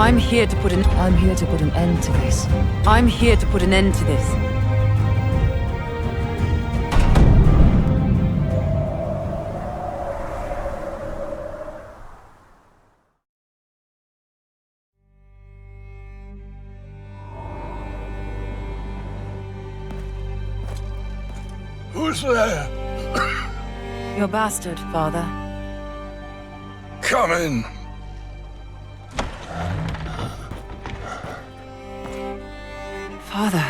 I'm here to put an end to this. I'm here to put an end to this. Who's there? Your bastard, father. Come in. Father.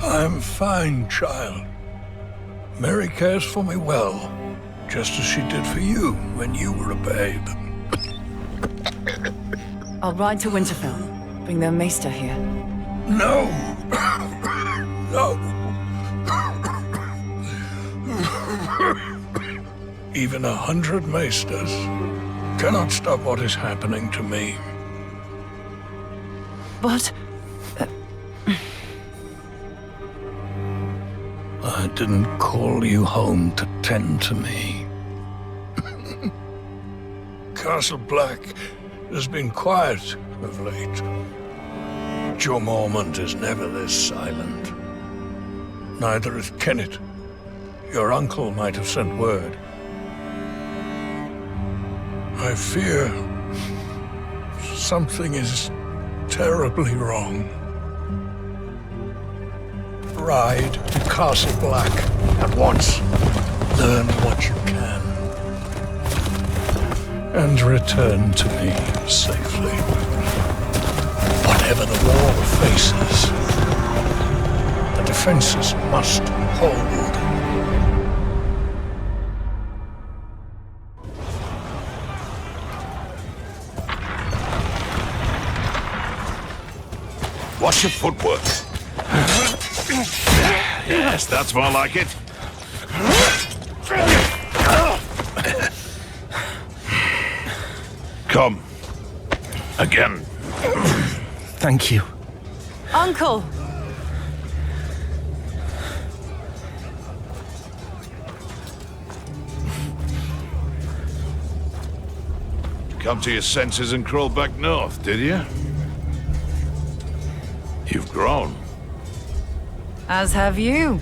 I'm fine, child. Mary cares for me well, just as she did for you when you were a babe. I'll ride to Winterfell. Bring their maester here. No! No! Even 100 maesters cannot stop what is happening to me. But... I didn't call you home to tend to me. Castle Black has been quiet of late. Your Mormont is never this silent. Neither is Kenneth. Your uncle might have sent word. I fear something is terribly wrong. Ride to Castle Black at once. Learn what you can. And return to me safely. Whatever the war faces, the defenses must hold. Watch your footwork. Yes, that's more like it. Come. Again. Thank you. Uncle! Come to your senses and crawl back north, did you? You've grown. As have you.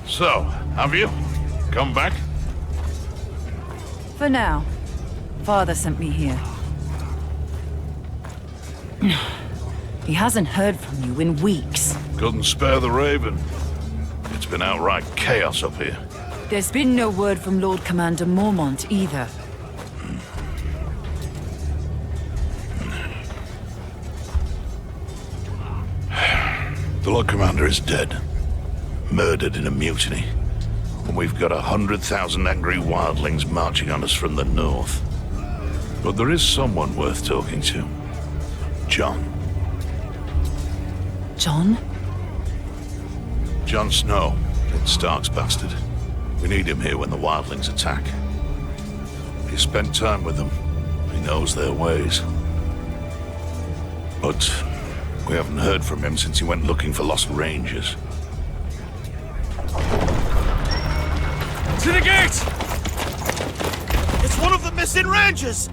So, have you? Come back? For now. Father sent me here. He hasn't heard from you in weeks. Couldn't spare the Raven. It's been outright chaos up here. There's been no word from Lord Commander Mormont either. The Lord Commander is dead. Murdered in a mutiny. And we've got 100,000 angry wildlings marching on us from the north. But there is someone worth talking to. Jon. Jon? Jon Snow, Ned Stark's bastard. We need him here when the wildlings attack. He spent time with them. He knows their ways. But we haven't heard from him since he went looking for lost rangers. To the gate! It's one of the missing rangers!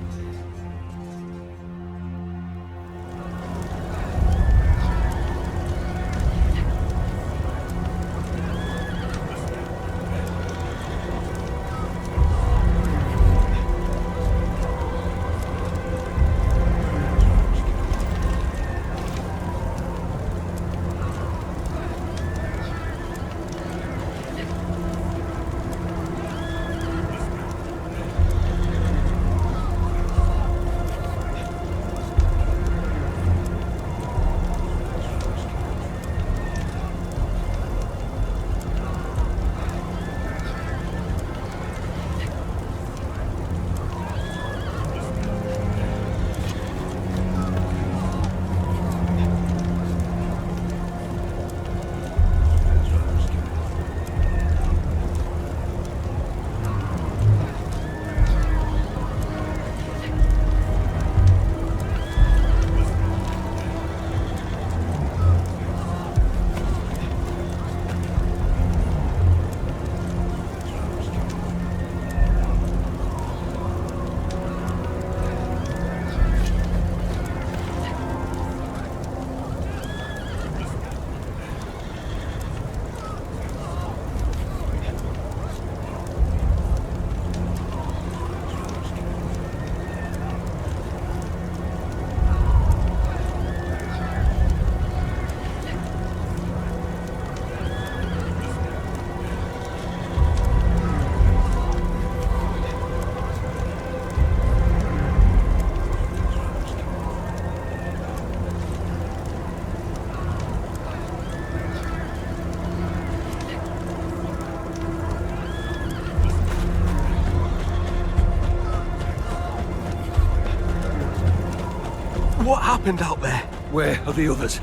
happened out there? Where are the others?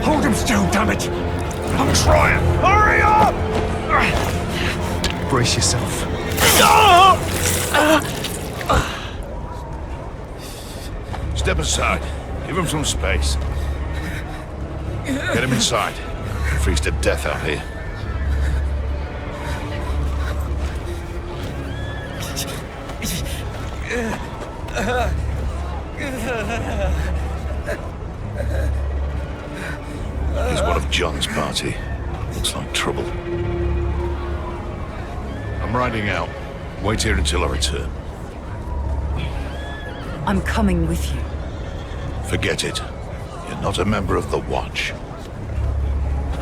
Hold him still, damn it! I'm trying! Hurry up! Brace yourself. Step aside. Give him some space. Get him inside. Freeze to death out here. He's one of John's party. Looks like trouble. I'm riding out. Wait here until I return. I'm coming with you. Forget it. You're not a member of the Watch.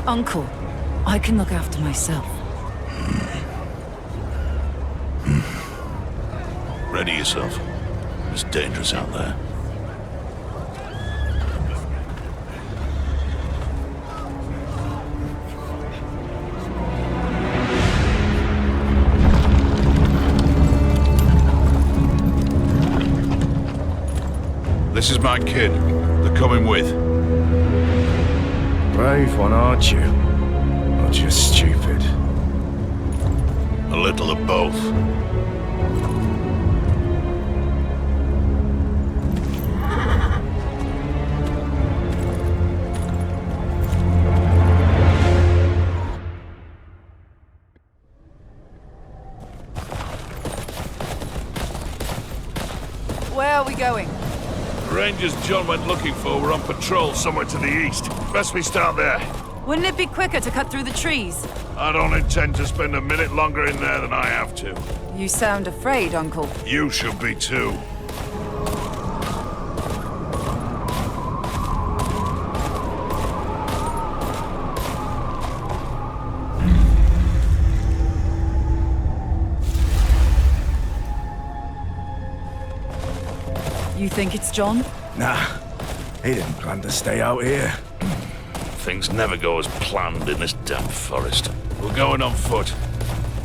Uncle, I can look after myself. Ready yourself. It's dangerous out there. This is my kid. They're coming with. Brave one, aren't you? Or just stupid? A little of both. Where are we going? The Rangers John went looking for were on patrol somewhere to the east. Best we start there. Wouldn't it be quicker to cut through the trees? I don't intend to spend a minute longer in there than I have to. You sound afraid, Uncle. You should be too. You think it's John? Nah, he didn't plan to stay out here. Things never go as planned in this damn forest. We're going on foot.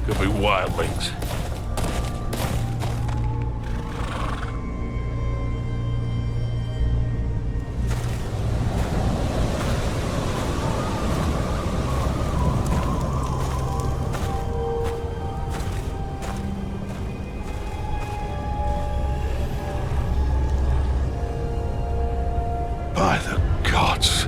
Could be wildlings. By the gods.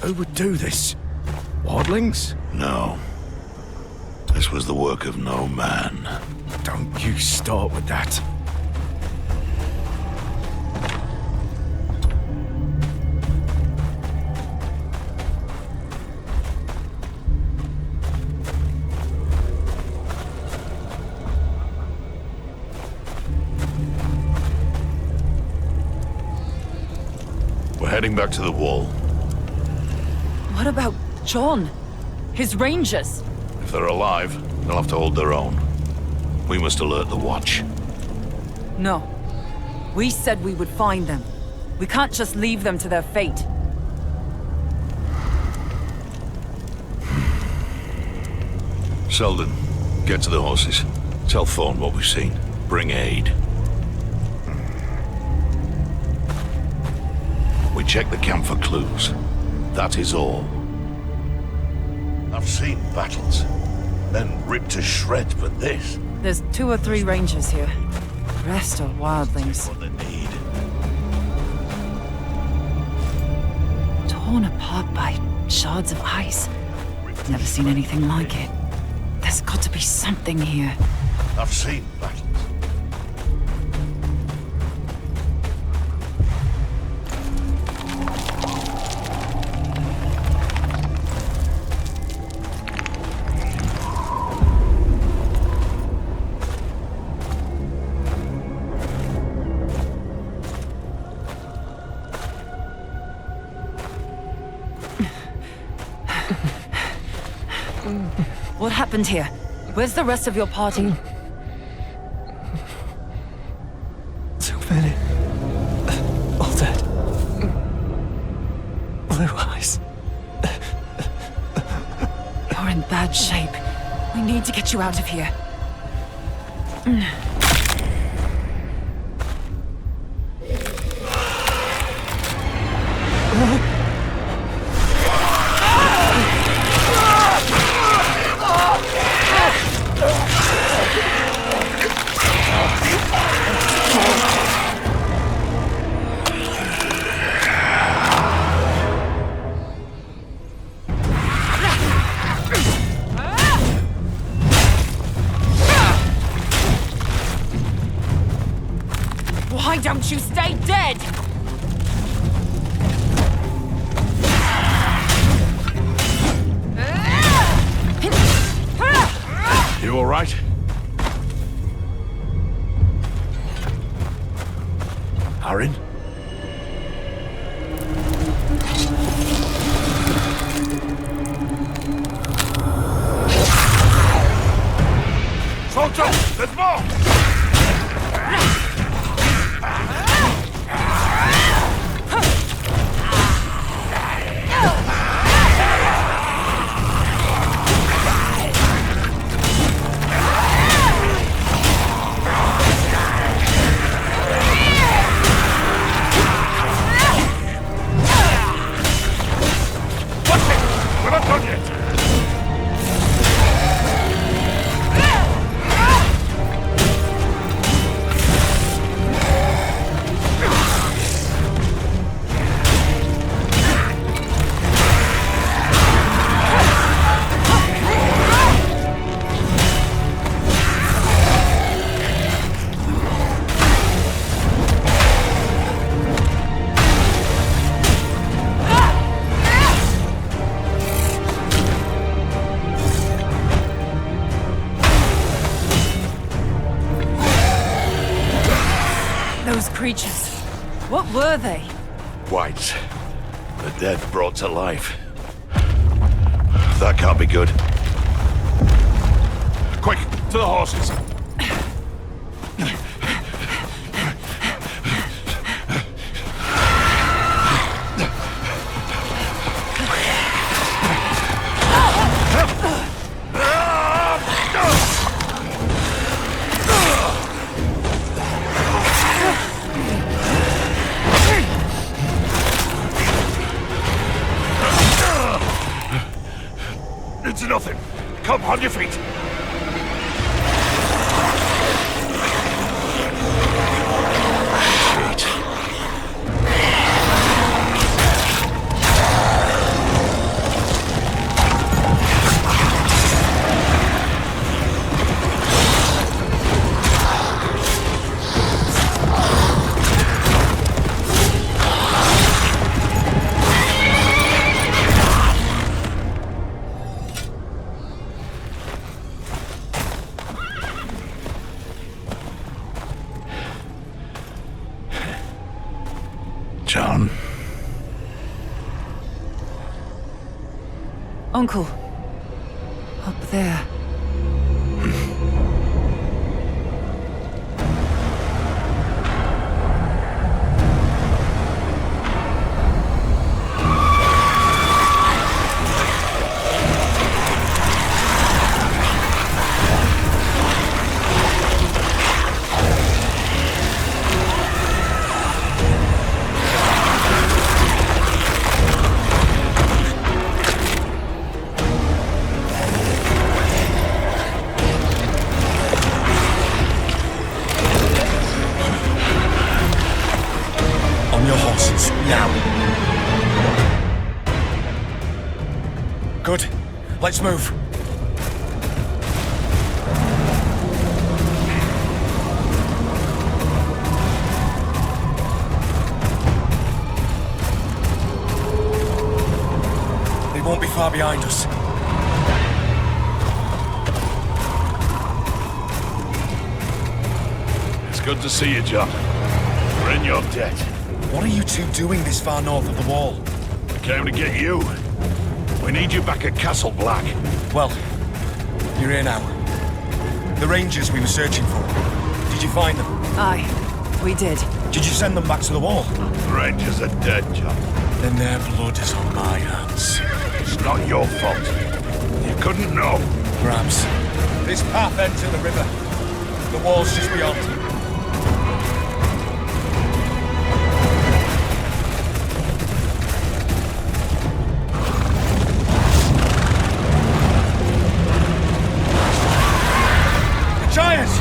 Who would do this? Wildlings? No. This was the work of no man. Don't you start with that. We're heading back to the wall. What about John? His rangers? If they're alive, they'll have to hold their own. We must alert the Watch. No. We said we would find them. We can't just leave them to their fate. Selden, get to the horses. Tell Thorne what we've seen. Bring aid. We check the camp for clues. That is all. I've seen battles. Men ripped to shreds, but this... There's 2 or 3 rangers here. The rest are wildlings. what they need. Torn apart by shards of ice. Never seen anything like it. There's got to be something here. I've seen battles. What happened here? Where's the rest of your party? So many. All dead. Blue eyes. You're in bad shape. We need to get you out of here. Why don't you stay dead? You all right? Aaron? Soldier, there's more! Those creatures. What were they? Whites. The dead brought to life. That can't be good. Quick, to the horses! It's nothing. Come, on your feet. John. Uncle. Up there. Good. Let's move. They won't be far behind us. It's good to see you, John. We're in your debt. What are you two doing this far north of the wall? We came to get you. We We need you back at Castle Black. Well, you're here now. The Rangers we were searching for. Did you find them? Aye, we did. Did you send them back to the wall? The Rangers are dead, John. Then their blood is on my hands. It's not your fault. You couldn't know. Perhaps. This path ends in the river. The wall's just beyond. Giants!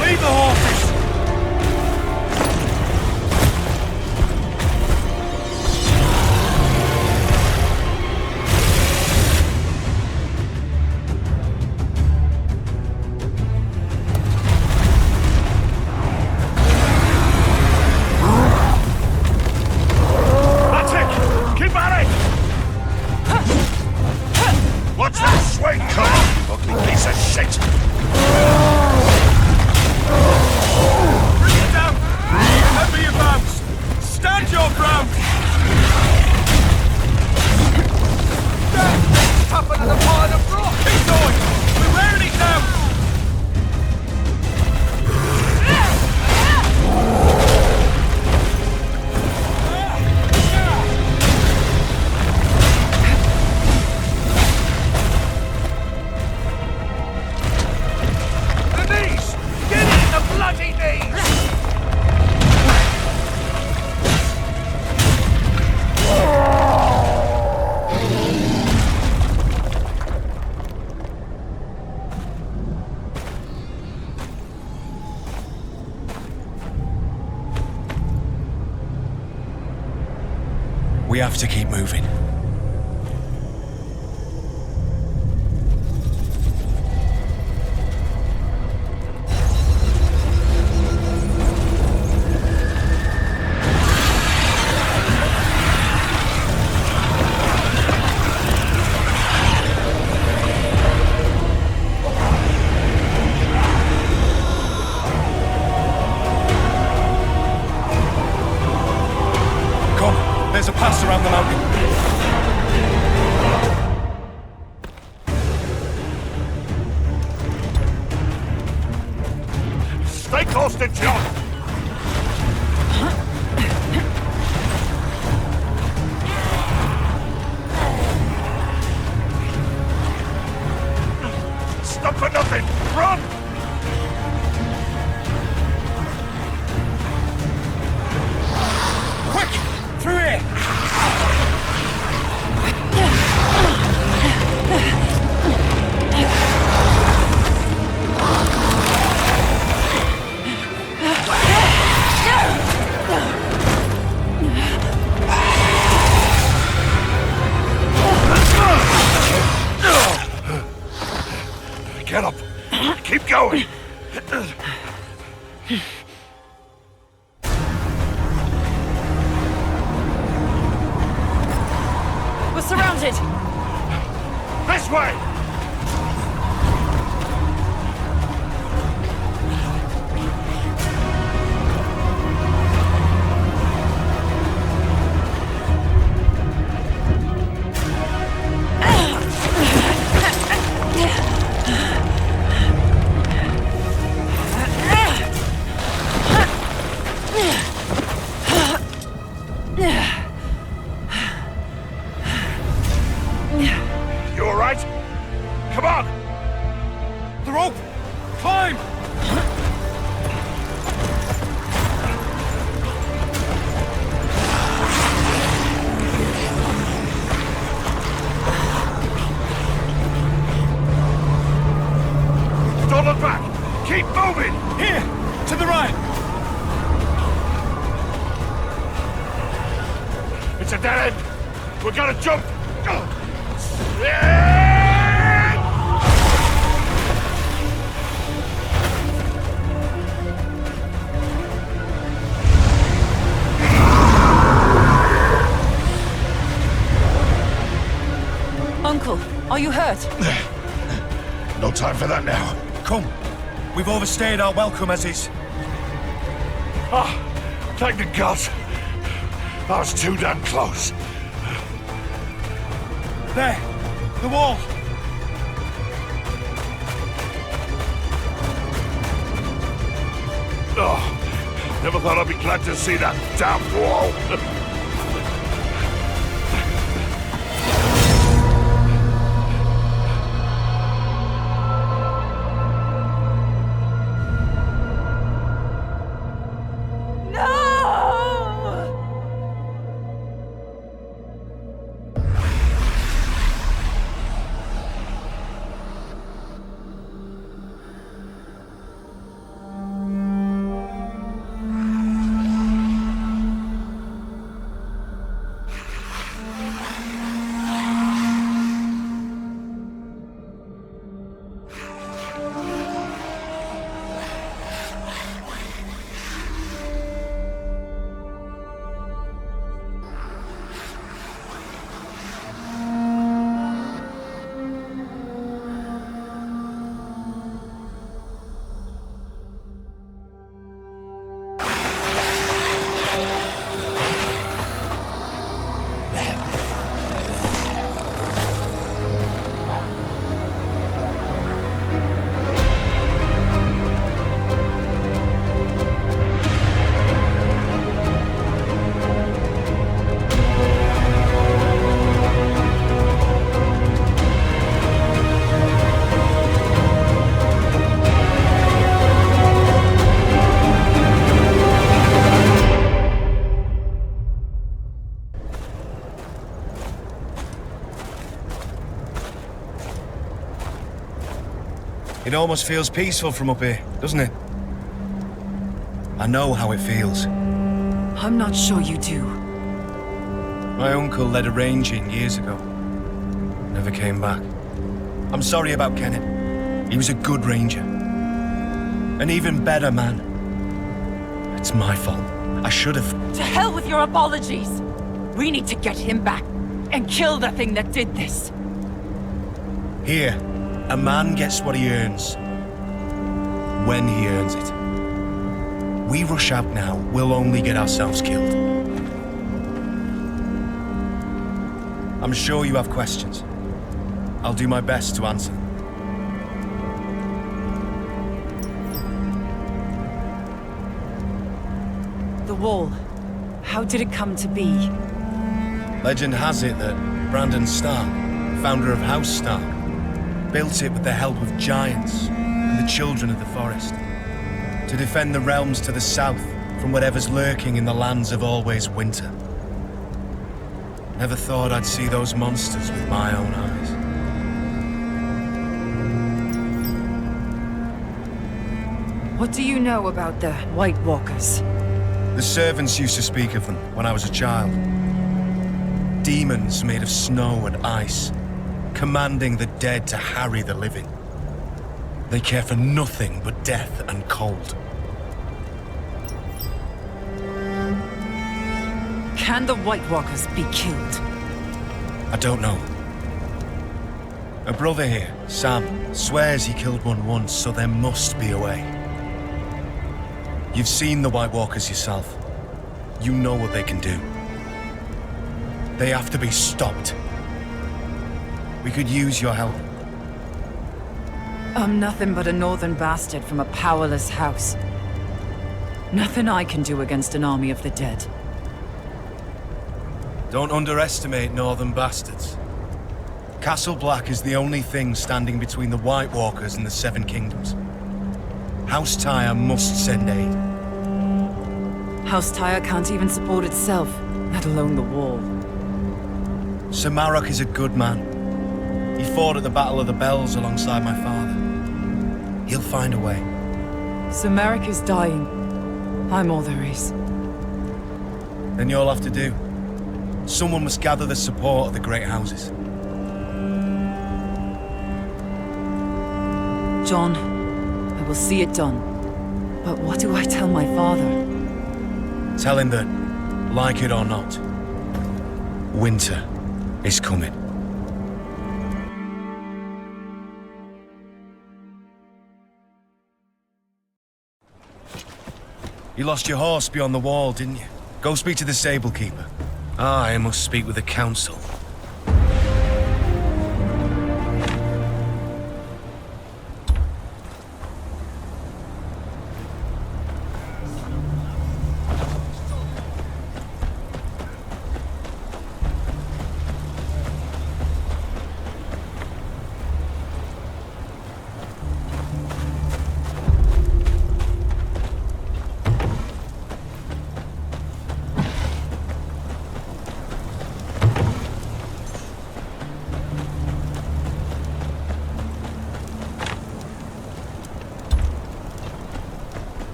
Leave the horses! That's it! Keep at it! What's that swing? Come on, you ugly piece of shit! Bring it down! Remember your vows! Stand your ground! Tap another pile of rock! Keep going! We're wearing it down! The knees! Get in the bloody knees! We have to keep moving. Come, there's a pass around the mountain. Stay close to John! Stop for nothing! Run! Quick! Through here! Get up! Keep going! We're surrounded! This way! You alright? Come on! The rope! Climb! Don't look back! Keep moving! Here! To the right! It's a dead end! We gotta jump! Uncle, are you hurt? No time for that now. Come! We've overstayed our welcome as is. Thank the gods. I was too damn close. There! The wall! Oh, never thought I'd be glad to see that damn wall. It almost feels peaceful from up here, doesn't it? I know how it feels. I'm not sure you do. My uncle led a ranging years ago. Never came back. I'm sorry about Kenneth. He was a good ranger. An even better man. It's my fault. I should have... To hell with your apologies! We need to get him back and kill the thing that did this. Here, a man gets what he earns. When he earns it. We rush out now, we'll only get ourselves killed. I'm sure you have questions. I'll do my best to answer them. The wall. How did it come to be? Legend has it that Brandon Stark, founder of House Stark, built it with the help of giants and the children of the forest, to defend the realms to the south from whatever's lurking in the lands of always winter. Never thought I'd see those monsters with my own eyes. What do you know about the White Walkers? The servants used to speak of them when I was a child. Demons made of snow and ice, commanding the dead to harry the living. They care for nothing but death and cold. Can the White Walkers be killed? I don't know. A brother here, Sam, swears he killed one once, so there must be a way. You've seen the White Walkers yourself. You know what they can do. They have to be stopped. We could use your help. I'm nothing but a northern bastard from a powerless house. Nothing I can do against an army of the dead. Don't underestimate northern bastards. Castle Black is the only thing standing between the White Walkers and the Seven Kingdoms. House Tyre must send aid. House Tyre can't even support itself, let alone the wall. Sir Marok is a good man. He fought at the Battle of the Bells alongside my father. He'll find a way. Sir Merrick is dying. I'm all there is. Then you'll have to do. Someone must gather the support of the great houses. John, I will see it done. But what do I tell my father? Tell him that, like it or not, winter is coming. You lost your horse beyond the wall, didn't you? Go speak to the stable keeper. I must speak with the council.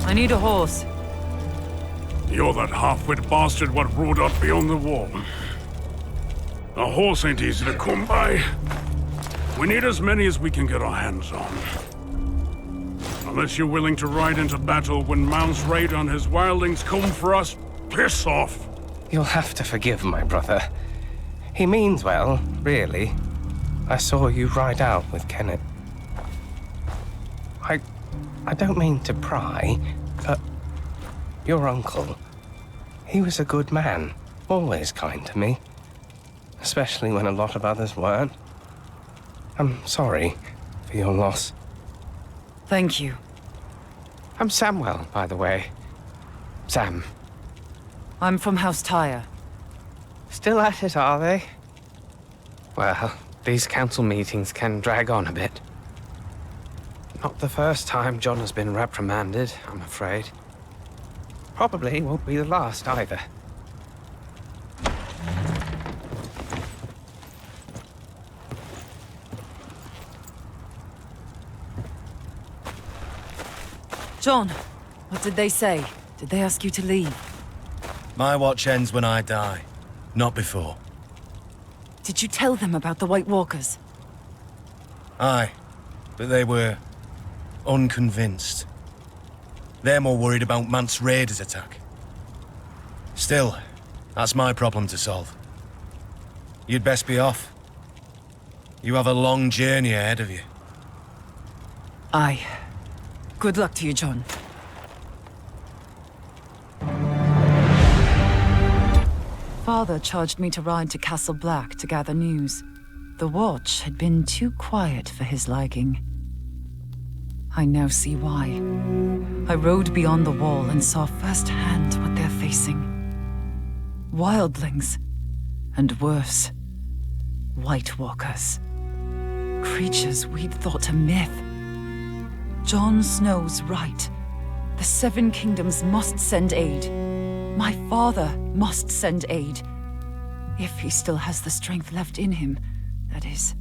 I need a horse. You're that half-wit bastard what rode up beyond the wall. A horse ain't easy to come by. We need as many as we can get our hands on. Unless you're willing to ride into battle when Mount's raid on his wildlings come for us, piss off! You'll have to forgive my brother. He means well, really. I saw you ride out with Kenneth. I don't mean to pry, but your uncle, he was a good man, always kind to me, especially when a lot of others weren't. I'm sorry for your loss. Thank you. I'm Samuel, by the way. Sam. I'm from House Tyre. Still at it, are they? Well, these council meetings can drag on a bit. Not the first time John has been reprimanded, I'm afraid. Probably won't be the last either. John, what did they say? Did they ask you to leave? My watch ends when I die, not before. Did you tell them about the White Walkers? Aye, but they were unconvinced. They're more worried about Mant's raiders attack. Still, that's my problem to solve. You'd best be off. You have a long journey ahead of you. Aye. Good luck to you, John. Father charged me to ride to Castle Black to gather news. The watch had been too quiet for his liking. I now see why. I rode beyond the wall and saw firsthand what they're facing. Wildlings. And worse, White Walkers. Creatures we'd thought a myth. Jon Snow's right. The Seven Kingdoms must send aid. My father must send aid. If he still has the strength left in him, that is.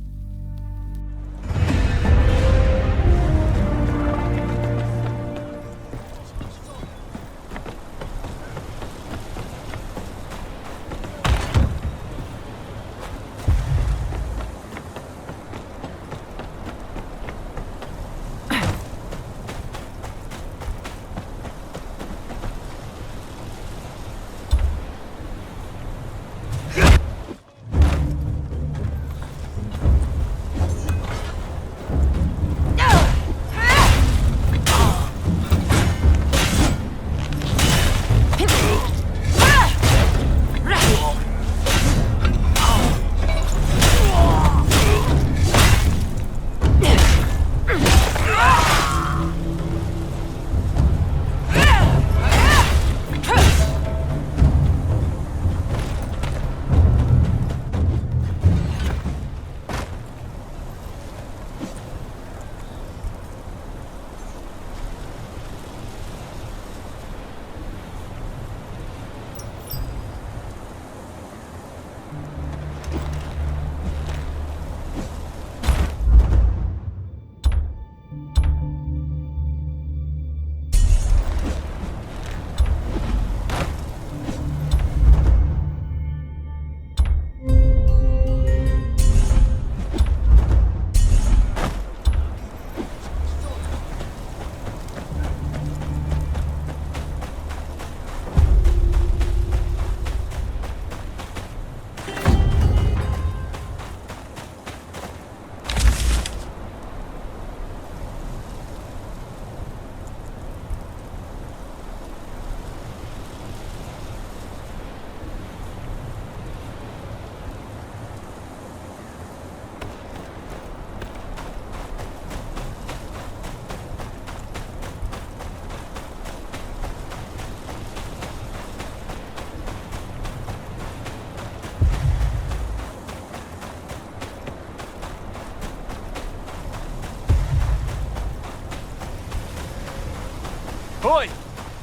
Oi!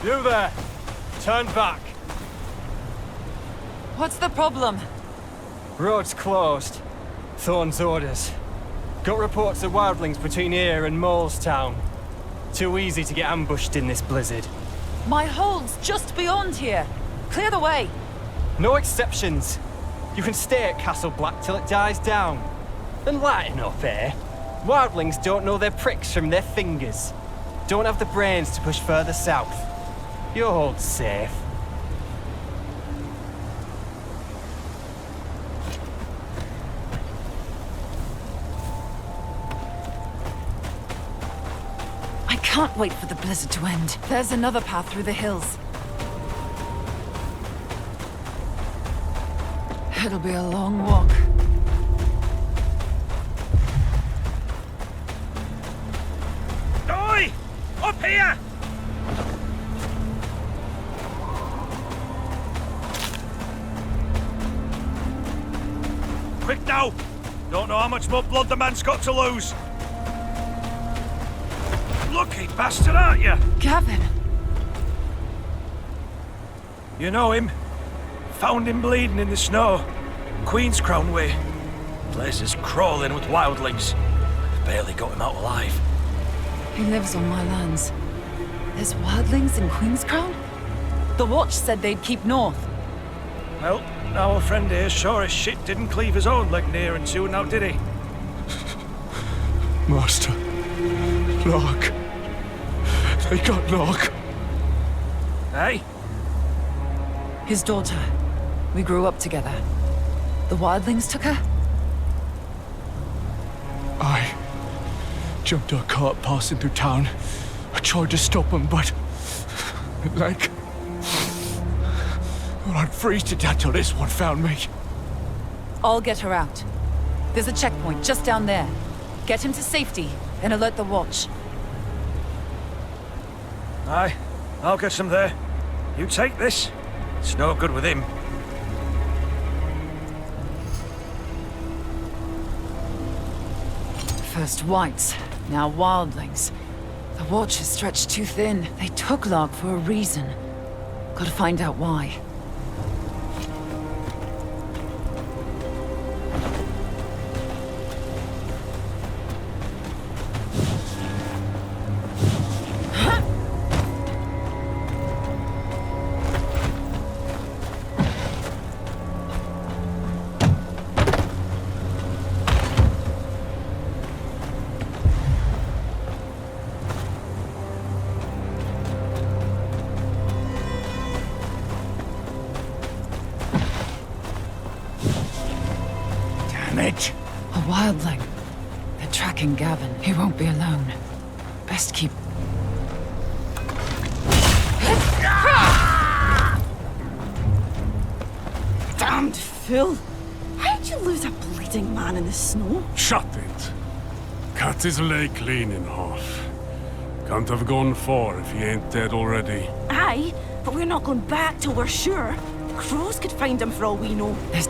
You there! Turn back. What's the problem? Road's closed. Thorne's orders. Got reports of wildlings between here and Molestown. Too easy to get ambushed in this blizzard. My hold's just beyond here. Clear the way. No exceptions. You can stay at Castle Black till it dies down. And lighten up, eh? Wildlings don't know their pricks from their fingers. Don't have the brains to push further south. Your hold's safe. I can't wait for the blizzard to end. There's another path through the hills. It'll be a long walk. Oi! Up here! Quick now! Don't know how much more blood the man's got to lose. Lucky bastard, aren't you? Gavin! You know him. Found him bleeding in the snow. Queen's Crown way. Place is crawling with wildlings. Barely got him out alive. He lives on my lands. There's wildlings in Queen's Crown? The Watch said they'd keep north. Well, our friend here sure as shit didn't cleave his own leg near and soon, now did he? Master. Lark. They got Lark. Hey? His daughter. We grew up together. The wildlings took her? I jumped a cart passing through town. I tried to stop him, but... like... well, I'd freeze to death till this one found me. I'll get her out. There's a checkpoint just down there. Get him to safety and alert the Watch. Aye, I'll get some there. You take this. It's no good with him. First whites, now wildlings. The Watch is stretched too thin. They took Lark for a reason. Gotta find out why. A wildling. They're tracking Gavin. He won't be alone. Best keep... Damned fool! How'd you lose a bleeding man in the snow? Shut it. Cut his leg clean in half. Can't have gone far if he ain't dead already. Aye, but we're not going back till we're sure. The crows could find him for all we know. There's...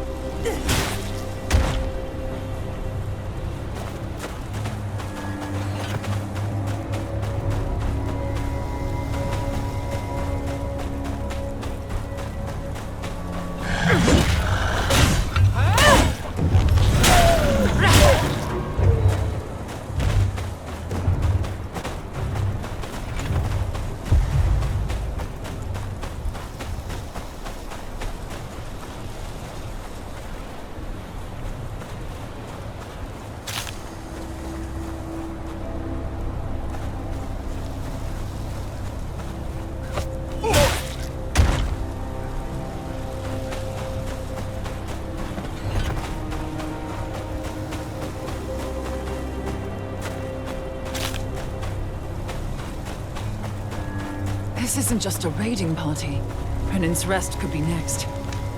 This isn't just a raiding party. Brennan's Rest could be next.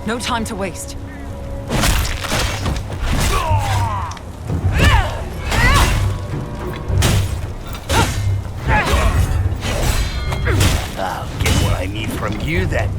No time to waste. I'll get what I need from you then.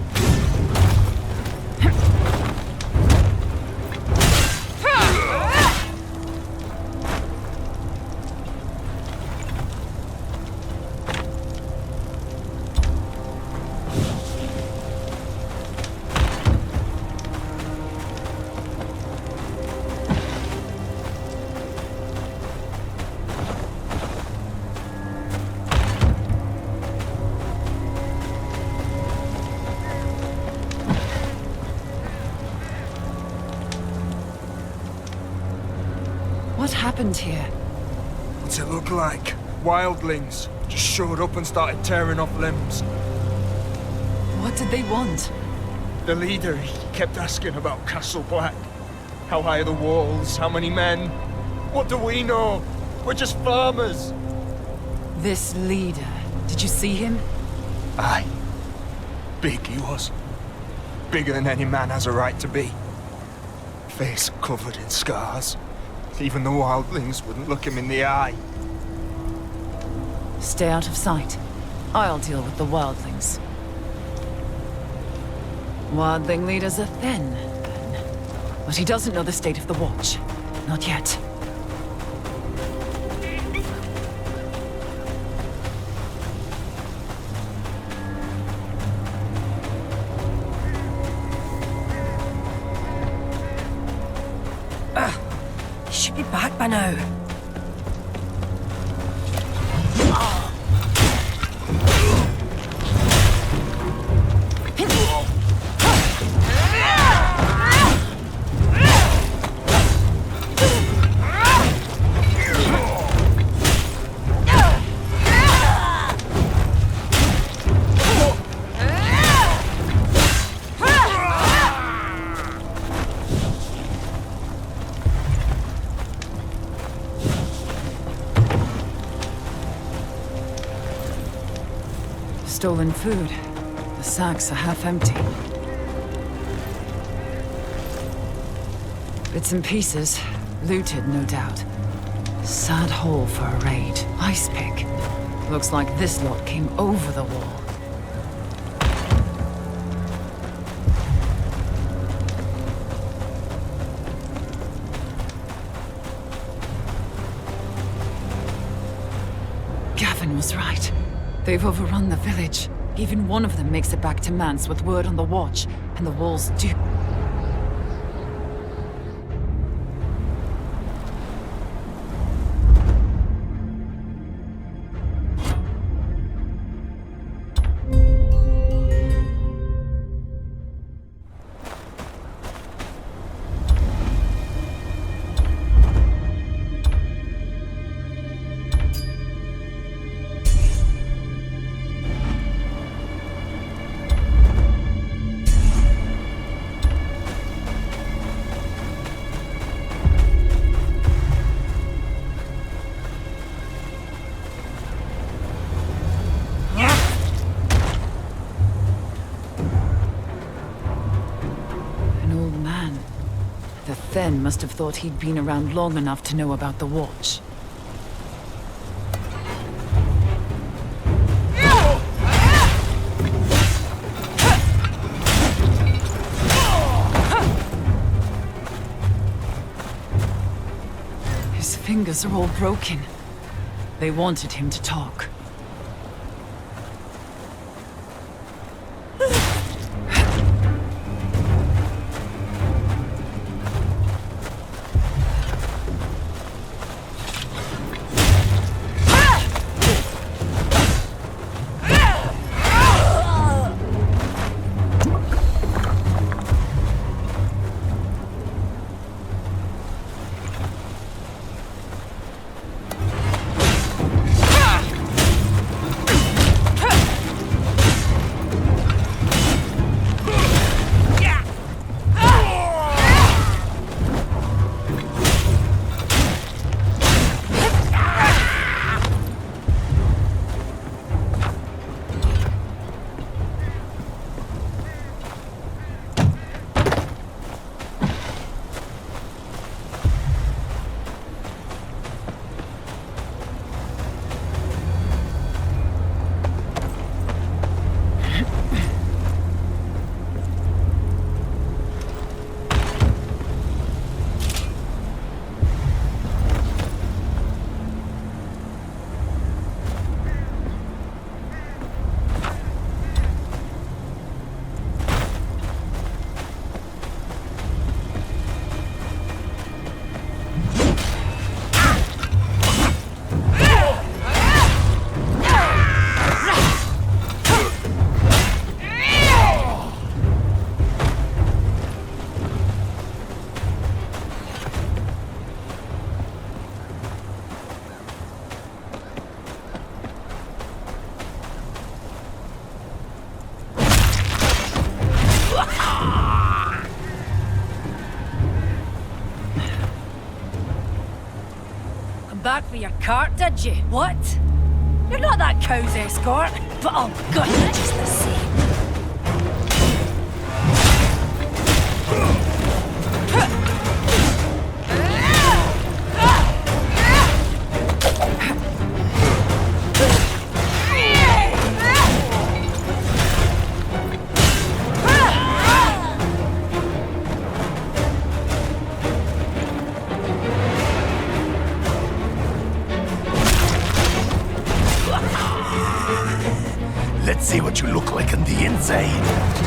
happened here? What's it look like? Wildlings just showed up and started tearing off limbs. What did they want? The leader, he kept asking about Castle Black. How high are the walls? How many men? What do we know? We're just farmers. This leader, did you see him? Aye. Big he was. Bigger than any man has a right to be. Face covered in scars. Even the wildlings wouldn't look him in the eye. Stay out of sight. I'll deal with the wildlings. Wildling leaders are thin, then. But he doesn't know the state of the Watch. Not yet. He should be back by now. Stolen food. The sacks are half empty. Bits and pieces. Looted, no doubt. Sad haul for a raid. Ice pick. Looks like this lot came over the wall. Gavin was right. They've overrun the village. Even one of them makes it back to Mance with word on the Watch, and the walls do. Then must have thought he'd been around long enough to know about the Watch. His fingers are all broken. They wanted him to talk. with your cart, did you? What? You're not that cow's escort, but I'll gut you just the same. Let's see what you look like on the inside.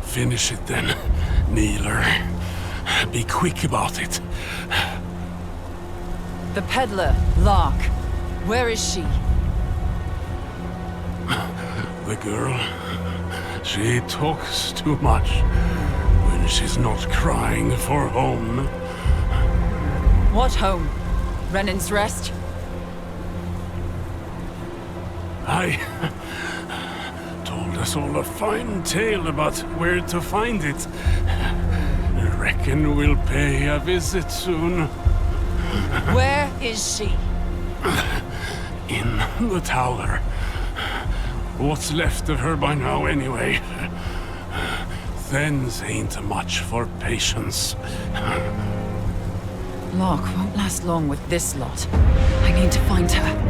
Finish it then, Kneeler. Be quick about it. The peddler, Lark. Where is she? The girl, she talks too much when she's not crying for home. What home? Renan's Rest? I told us all a fine tale about where to find it. Reckon we'll pay a visit soon. Where is she? In the tower. What's left of her by now, anyway? Thens ain't much for patience. Lark won't last long with this lot. I need to find her.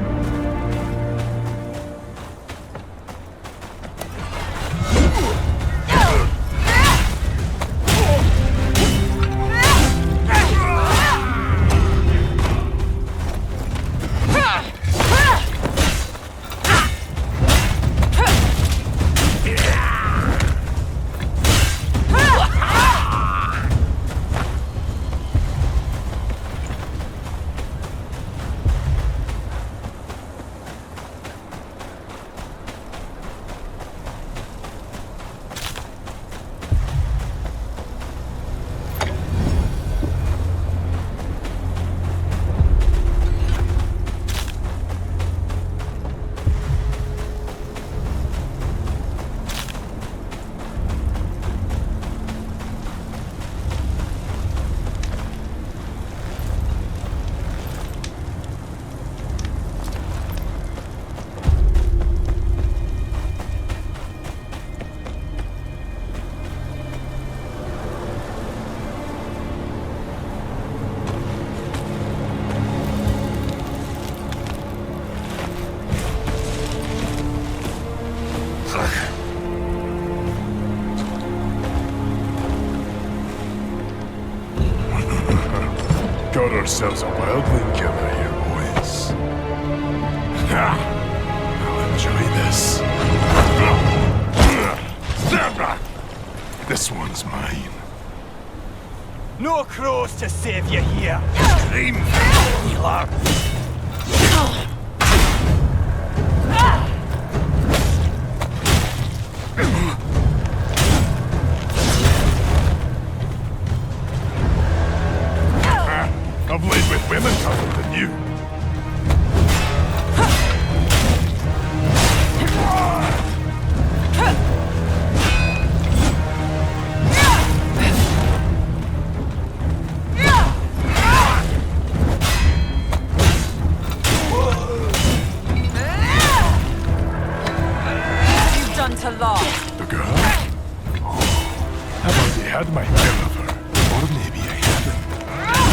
Got ourselves a wildling killer here, boys. Ha! I'll enjoy this. Stand back! This one's mine. No crows to save you here. Scream, Lark. I've laid with women tougher than you. You've done to Lark. The girl? Oh, I've already had my fill of her. Or maybe I haven't.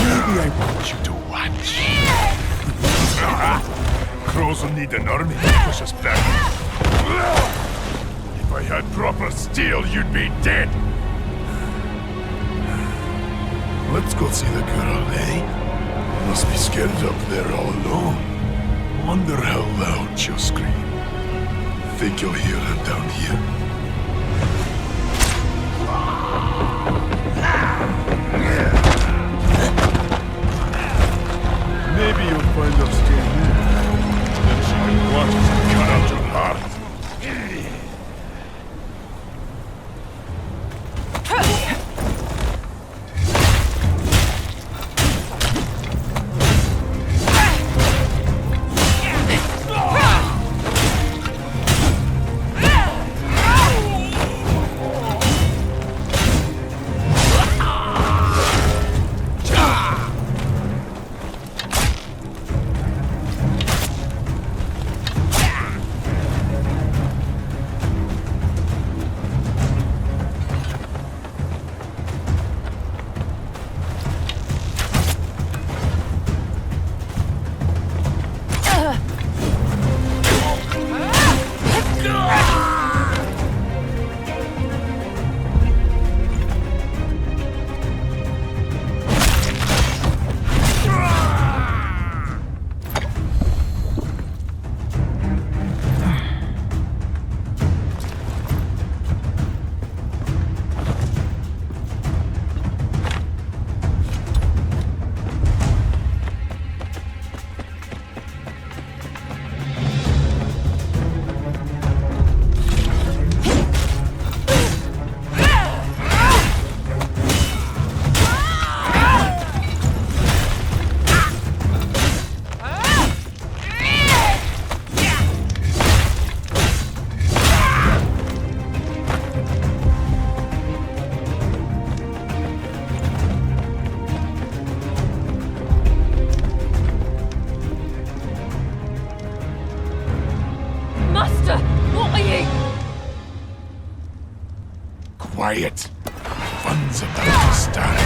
Maybe I want you to watch. Crows will need an army to push us back. If I had proper steel, you'd be dead. Let's go see the girl, eh? Must be scared up there all alone. Wonder how loud she'll scream. Think you'll hear her down here? Maybe you'll find her still here. Then she can watch us cut out your heart. Quiet. Fun's about to start.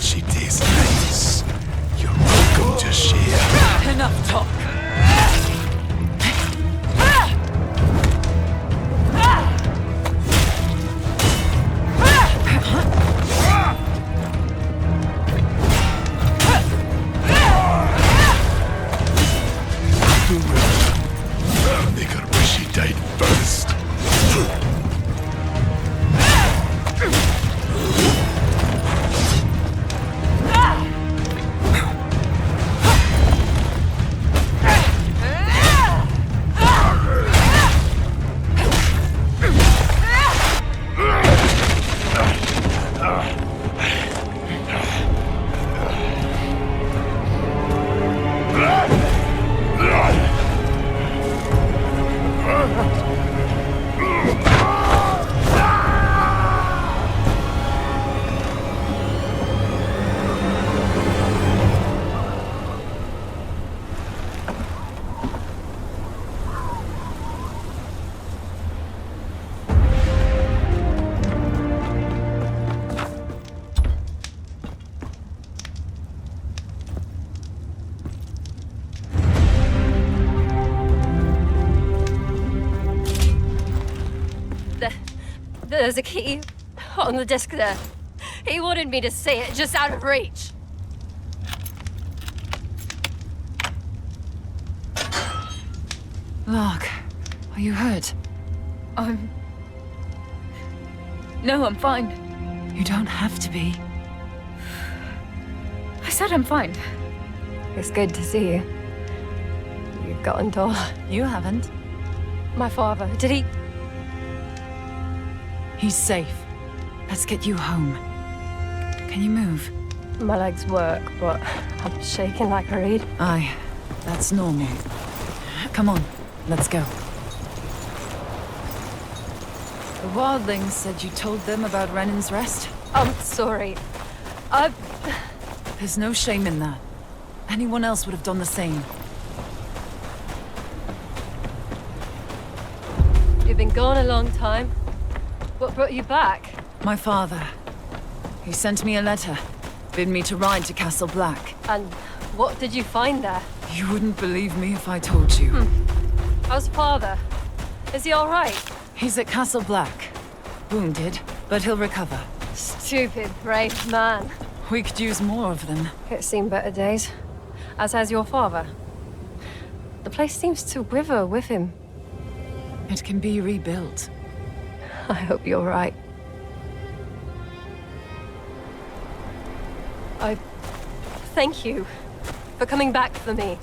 She tastes nice. You're welcome to share. Enough talk. Make her wish she died first. There's a key on the desk there. He wanted me to see it, just out of reach. Lark, are you hurt? No, I'm fine. You don't have to be. I said I'm fine. It's good to see you. You've gotten tall. You haven't. My father, did he? He's safe. Let's get you home. Can you move? My legs work, but I'm shaking like a reed. Aye, that's normal. Come on, let's go. The wildlings said you told them about Renan's rest? I'm sorry. There's no shame in that. Anyone else would have done the same. You've been gone a long time. What brought you back? My father. He sent me a letter, bid me to ride to Castle Black. And what did you find there? You wouldn't believe me if I told you. How's father? Is he all right? He's at Castle Black. Wounded, but he'll recover. Stupid, brave man. We could use more of them. It's seen better days. As has your father. The place seems to wither with him. It can be rebuilt. I hope you're right. I thank you for coming back for me.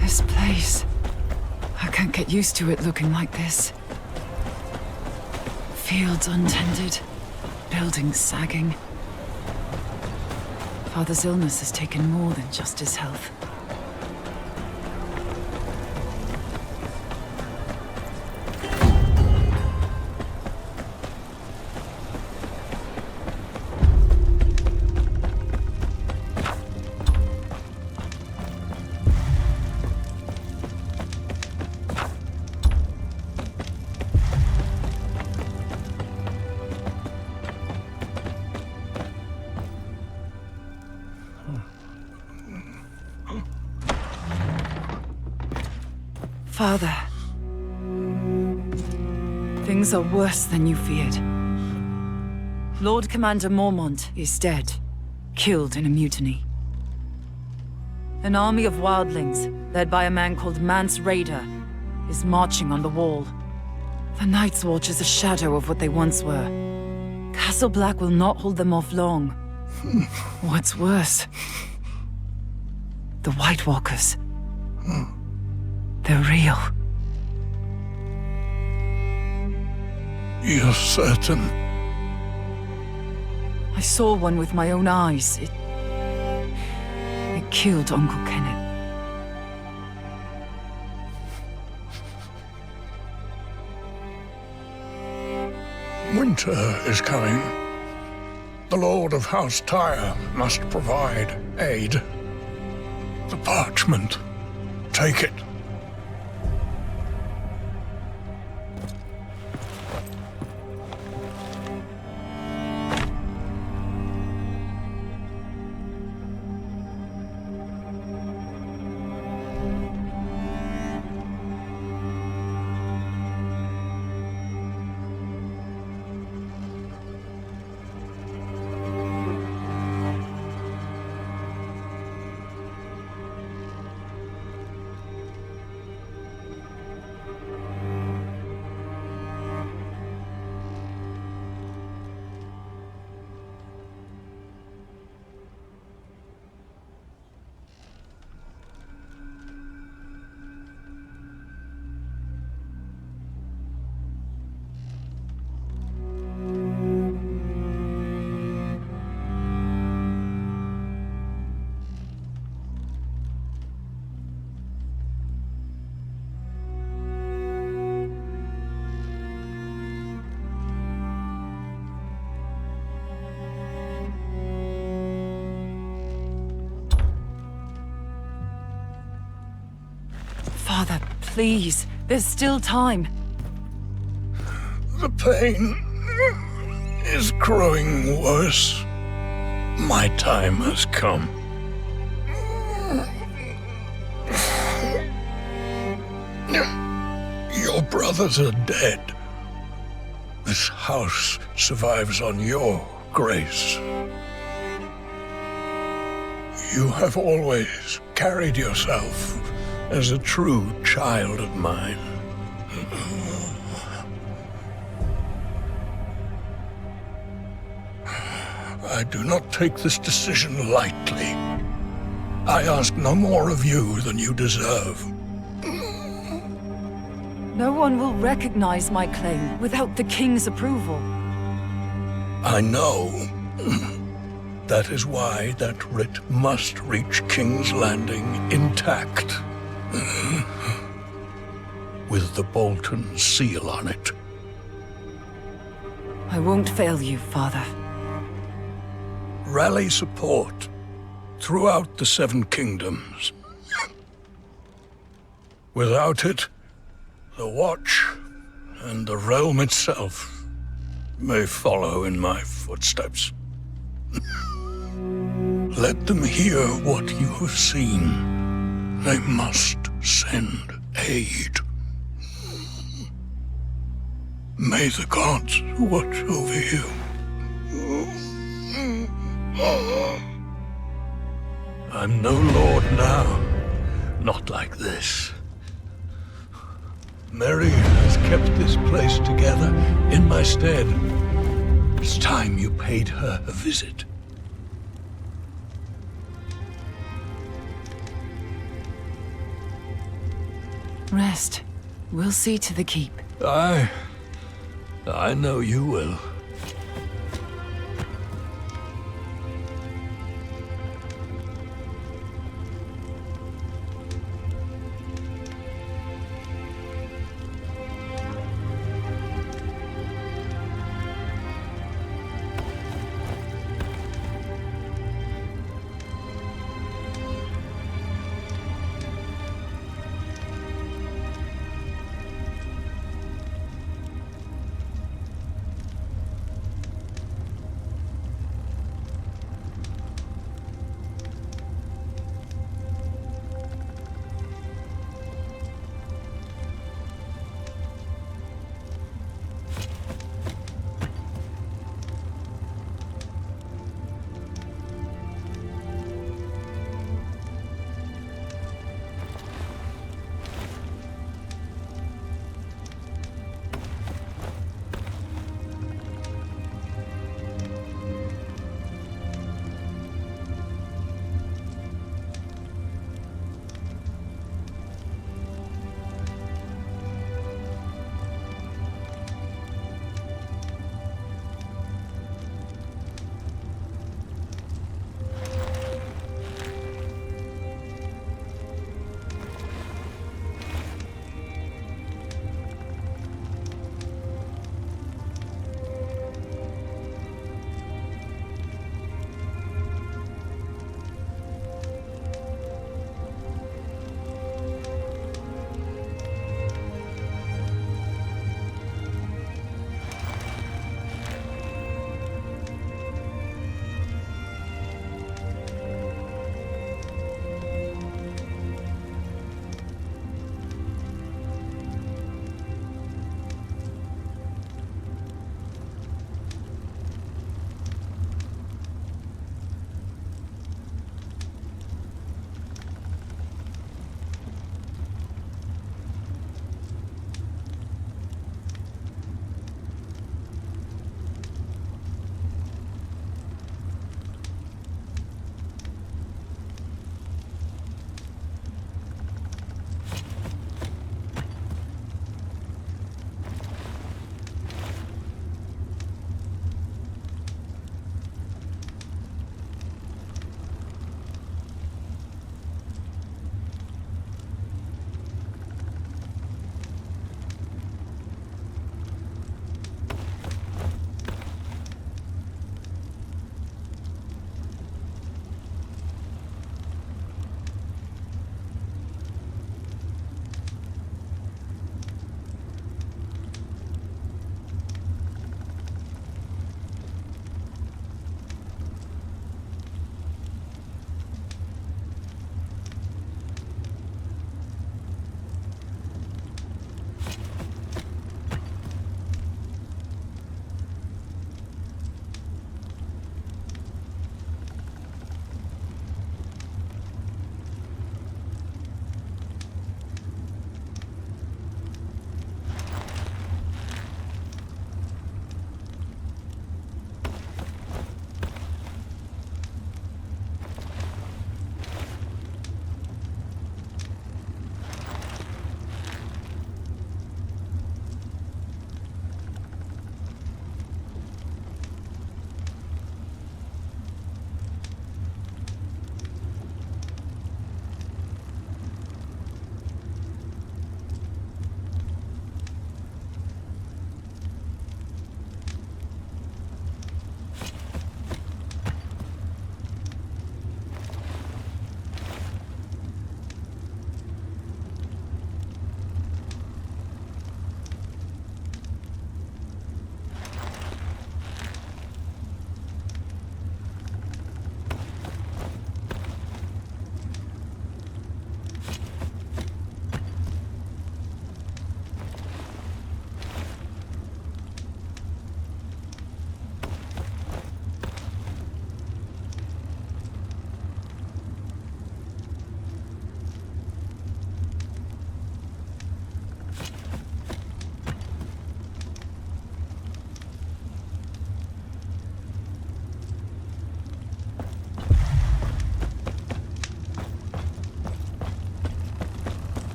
This place. I can't get used to it looking like this. Fields untended, buildings sagging. Father's illness has taken more than just his health. Father. Things are worse than you feared. Lord Commander Mormont is dead, killed in a mutiny. An army of wildlings, led by a man called Mance Raider, is marching on the wall. The Night's Watch is a shadow of what they once were. Castle Black will not hold them off long. What's worse? The White Walkers. They're real. You're certain? I saw one with my own eyes. It killed Uncle Kenneth. Winter is coming. The Lord of House Tyre must provide aid. The parchment. Take it. Father, please. There's still time. The pain is growing worse. My time has come. Your brothers are dead. This house survives on your grace. You have always carried yourself as a true child of mine. I do not take this decision lightly. I ask no more of you than you deserve. No one will recognize my claim without the king's approval. I know. That is why that writ must reach King's Landing intact. With the Bolton seal on it. I won't fail you, Father. Rally support throughout the Seven Kingdoms. Without it, the Watch and the realm itself may follow in my footsteps. Let them hear what you have seen. They must send aid. May the gods watch over you. I'm no lord now, not like this. Mary has kept this place together in my stead. It's time you paid her a visit. Rest. We'll see to the keep. I know you will.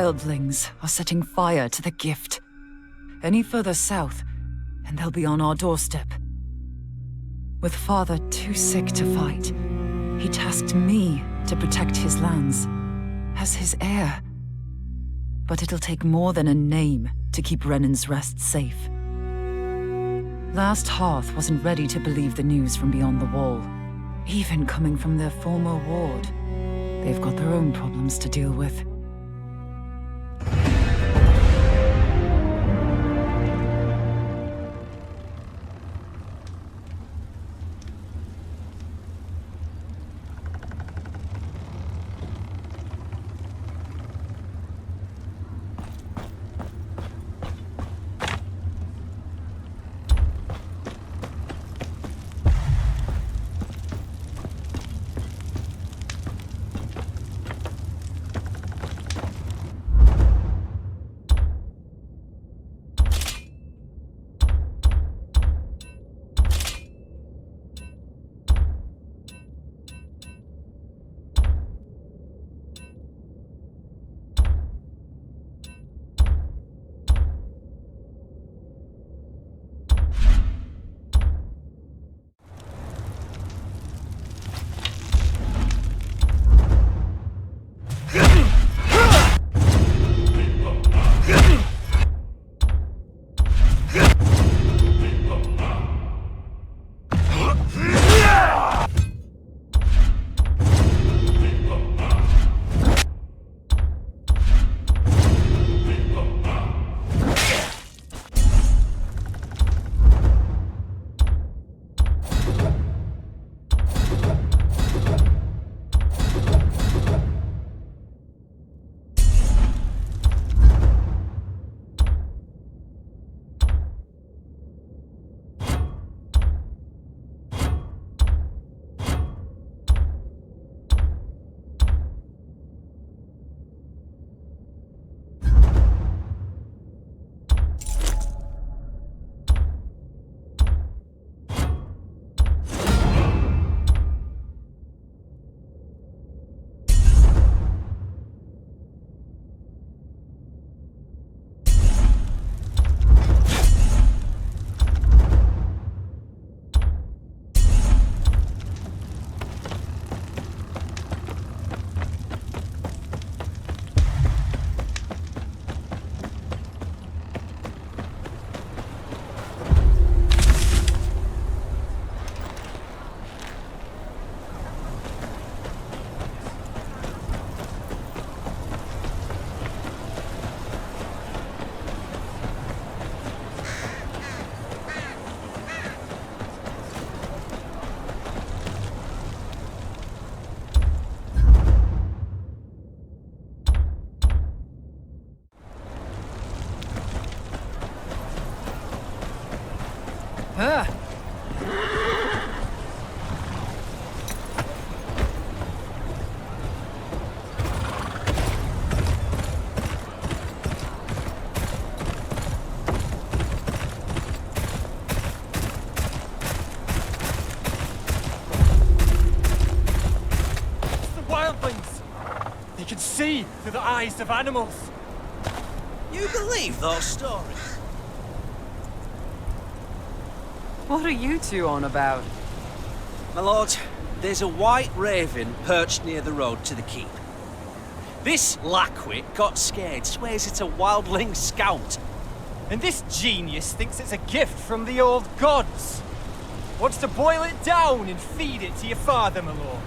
wildlings are setting fire to the gift. Any further south, and they'll be on our doorstep. With father too sick to fight, he tasked me to protect his lands, as his heir. But it'll take more than a name to keep Renan's Rest safe. Last Hearth wasn't ready to believe the news from beyond the wall, even coming from their former ward. They've got their own problems to deal with. See through the eyes of animals. You believe those stories? What are you two on about? My lord, there's a white raven perched near the road to the keep. This lackwit got scared, swears it's a wildling scout. And this genius thinks it's a gift from the old gods. Wants to boil it down and feed it to your father, my lord.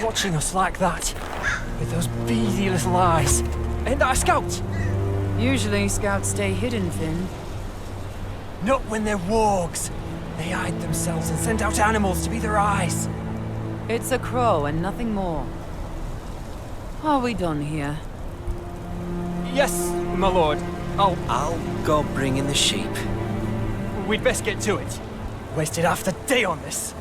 Watching us like that, with those beady little eyes. Ain't that a scout? Usually scouts stay hidden, Finn. Not when they're wargs. They hide themselves and send out animals to be their eyes. It's a crow and nothing more. Are we done here? Yes, my lord. I'll go bring in the sheep. We'd best get to it. Wasted half the day on this.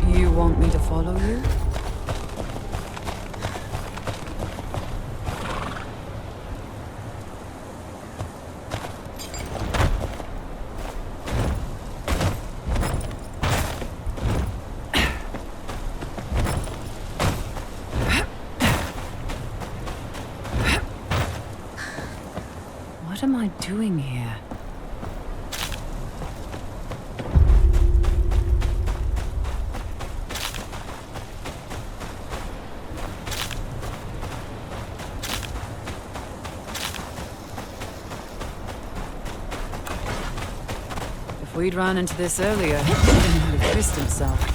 You want me to follow you? What am I doing here? If we'd run into this earlier, he would have pissed himself.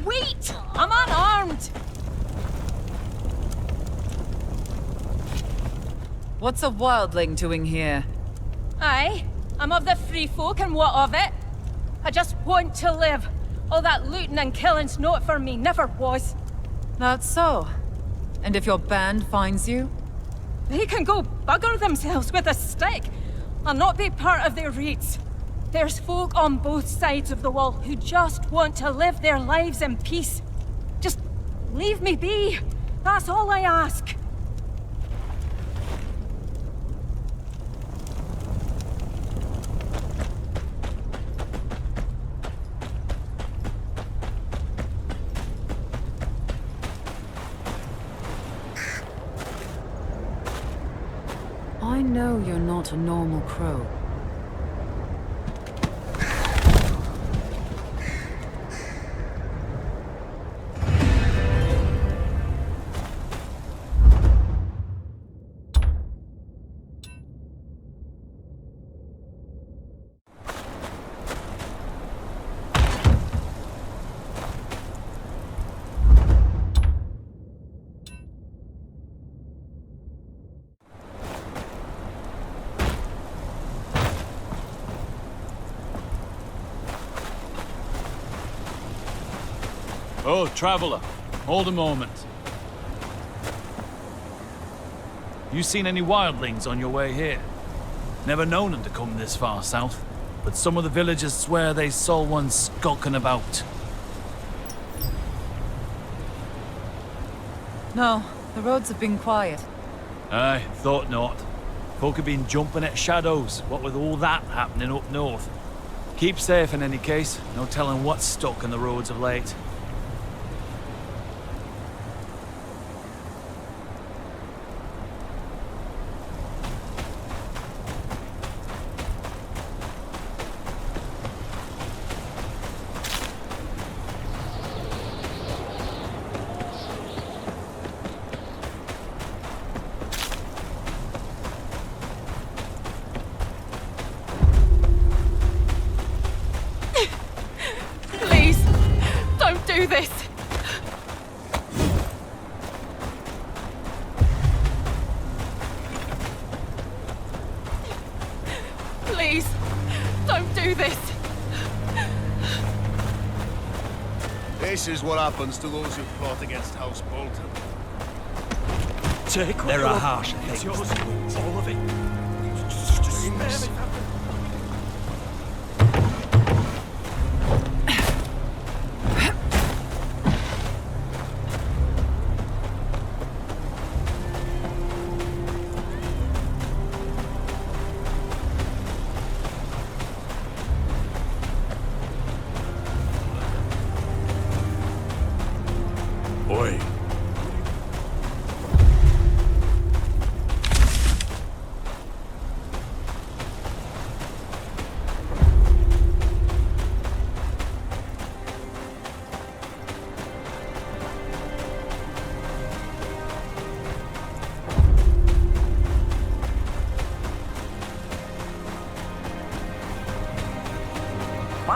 Wait! I'm unarmed! What's a wildling doing here? Aye, I'm of the free folk, and what of it? I just want to live. All that looting and killing's not for me, never was. That's so. And if your band finds you? They can go bugger themselves with a stick. I'll not be part of their raids. There's folk on both sides of the wall who just want to live their lives in peace. Just leave me be. That's all I ask. I know you're not a normal crow. Oh, traveler, hold a moment. You seen any wildlings on your way here? Never known them to come this far south, but some of the villagers swear they saw one skulking about. No, the roads have been quiet. Aye, thought not. Folk have been jumping at shadows, what with all that happening up north. Keep safe in any case, no telling what's stuck in the roads of late. Do this! Please, don't do this! This is what happens to those who plot against House Bolton. Take There are harsher things. It's yours, all of it. Just Oi.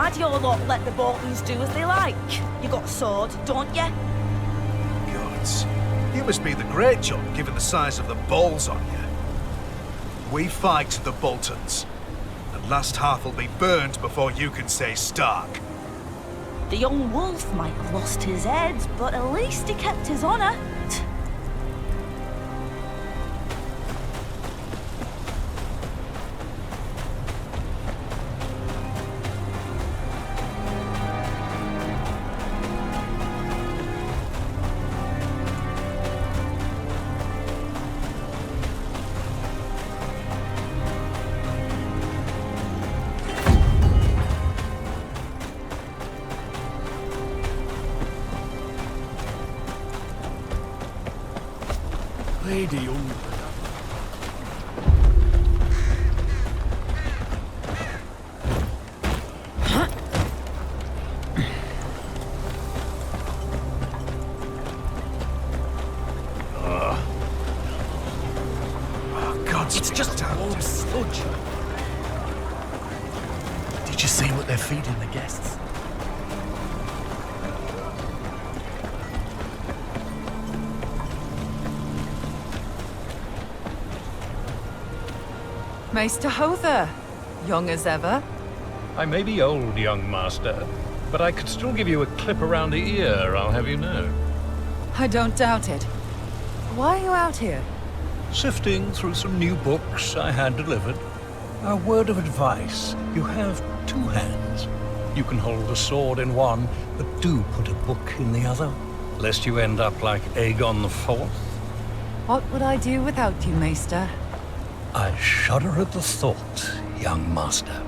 glad your lot let the Boltons do as they like. You got a sword, don't you? Gods. You must be the great John, given the size of the balls on you. We fight the Boltons. And last half will be burned before you can say Stark. The young wolf might have lost his head, but at least he kept his honour. Lady Young. Oh, God, it's just a warm sludge. Did you see what they're feeding the guests? Maester Hother, young as ever. I may be old, young master, but I could still give you a clip around the ear, I'll have you know. I don't doubt it. Why are you out here? Sifting through some new books I had delivered. A word of advice. You have two hands. You can hold a sword in one, but do put a book in the other, lest you end up like Aegon IV. What would I do without you, Maester? I shudder at the thought, young master.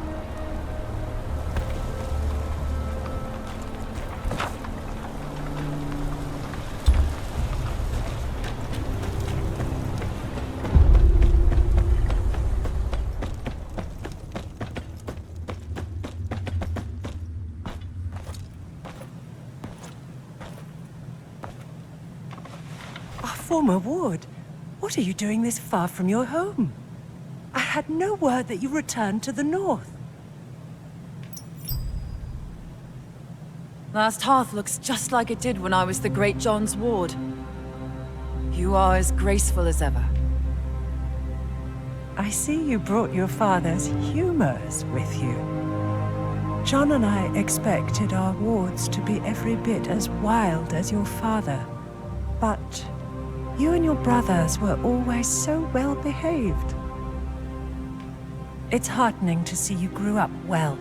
Our former ward, what are you doing this far from your home? I had no word that you returned to the north. Last Hearth looks just like it did when I was the Great John's ward. You are as graceful as ever. I see you brought your father's humors with you. John and I expected our wards to be every bit as wild as your father. But you and your brothers were always so well behaved. It's heartening to see you grew up well.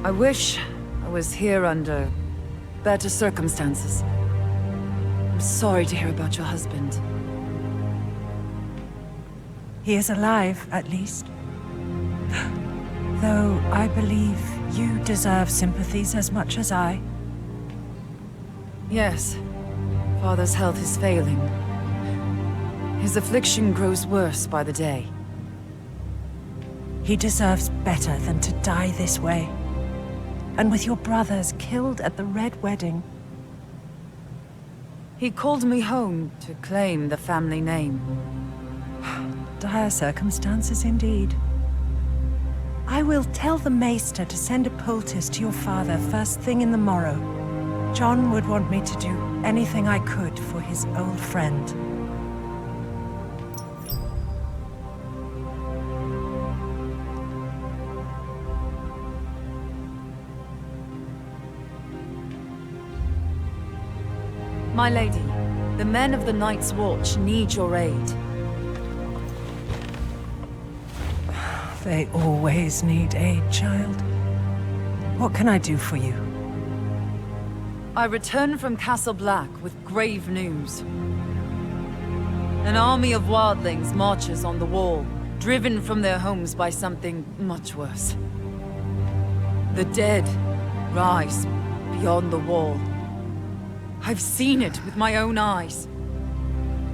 I wish I was here under better circumstances. I'm sorry to hear about your husband. He is alive, at least. Though I believe you deserve sympathies as much as I. Yes. Father's health is failing. His affliction grows worse by the day. He deserves better than to die this way. And with your brothers killed at the Red Wedding. He called me home to claim the family name. Dire circumstances indeed. I will tell the Maester to send a poultice to your father first thing in the morrow. John would want me to do anything I could for his old friend. My lady, the men of the Night's Watch need your aid. They always need aid, child. What can I do for you? I return from Castle Black with grave news. An army of wildlings marches on the wall, driven from their homes by something much worse. The dead rise beyond the wall. I've seen it with my own eyes.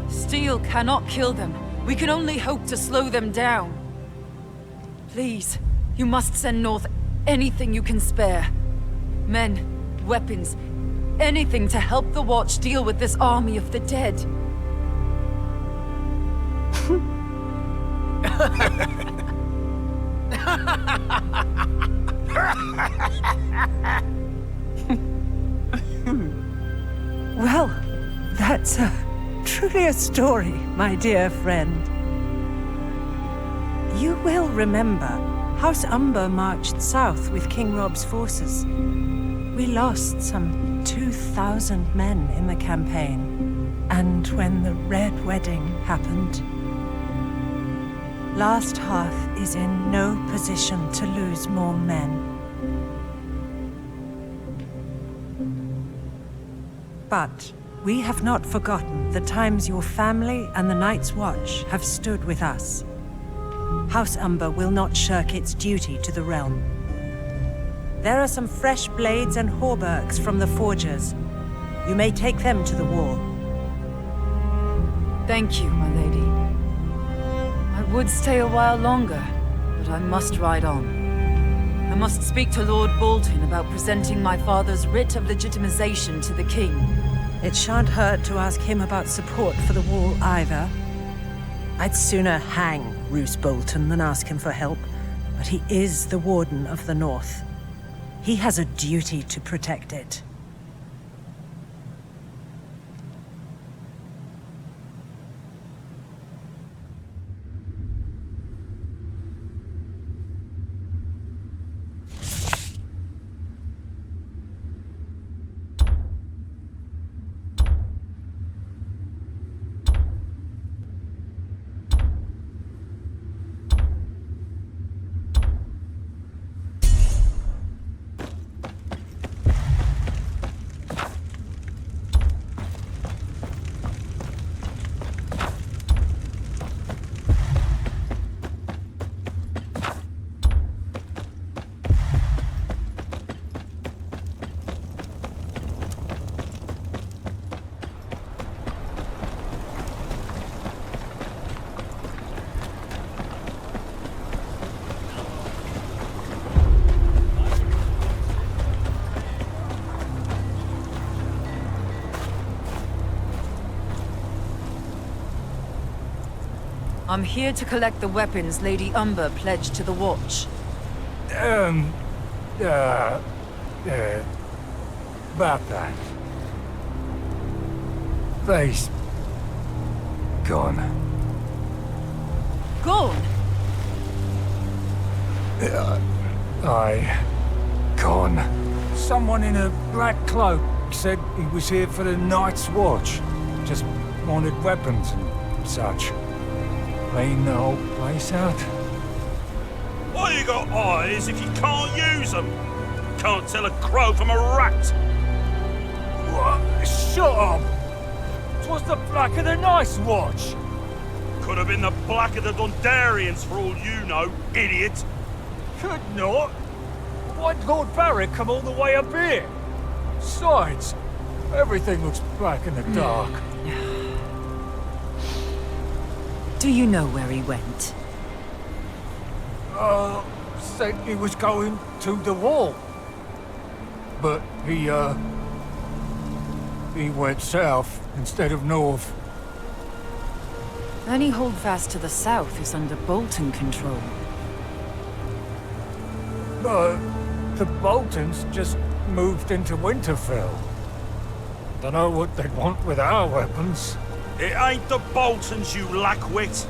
Steel cannot kill them. We can only hope to slow them down. Please, you must send north anything you can spare. Men, weapons, anything to help the Watch deal with this army of the dead. Well, that's truly a story, my dear friend. You will remember, House Umber marched south with King Rob's forces. We lost some 2,000 men in the campaign. And when the Red Wedding happened, Last Hearth is in no position to lose more men. But we have not forgotten the times your family and the Night's Watch have stood with us. House Umber will not shirk its duty to the realm. There are some fresh blades and hauberks from the forgers. You may take them to the wall. Thank you, my lady. I would stay a while longer, but I must ride on. I must speak to Lord Bolton about presenting my father's writ of legitimization to the king. It shan't hurt to ask him about support for the wall either. I'd sooner hang Roose Bolton than ask him for help, but he is the Warden of the North. He has a duty to protect it. I'm here to collect the weapons Lady Umber pledged to the Watch. About that. They's gone. Gone? Gone. Someone in a black cloak said he was here for the Night's Watch. Just wanted weapons and such. Clean the whole place out. Why you got eyes if you can't use them? Can't tell a crow from a rat. What? Shut up! 'Twas the Black of the Night's Watch. Could have been the Black of the Dundarians for all you know, idiot. Could not. Why'd Lord Barrick come all the way up here? Besides, everything looks black in the dark. Do you know where he went? Said he was going to the wall. But he went south instead of north. Any holdfast to the south is under Bolton control. The Boltons just moved into Winterfell. Don't know what they'd want with our weapons. It ain't the Boltons, you lackwit.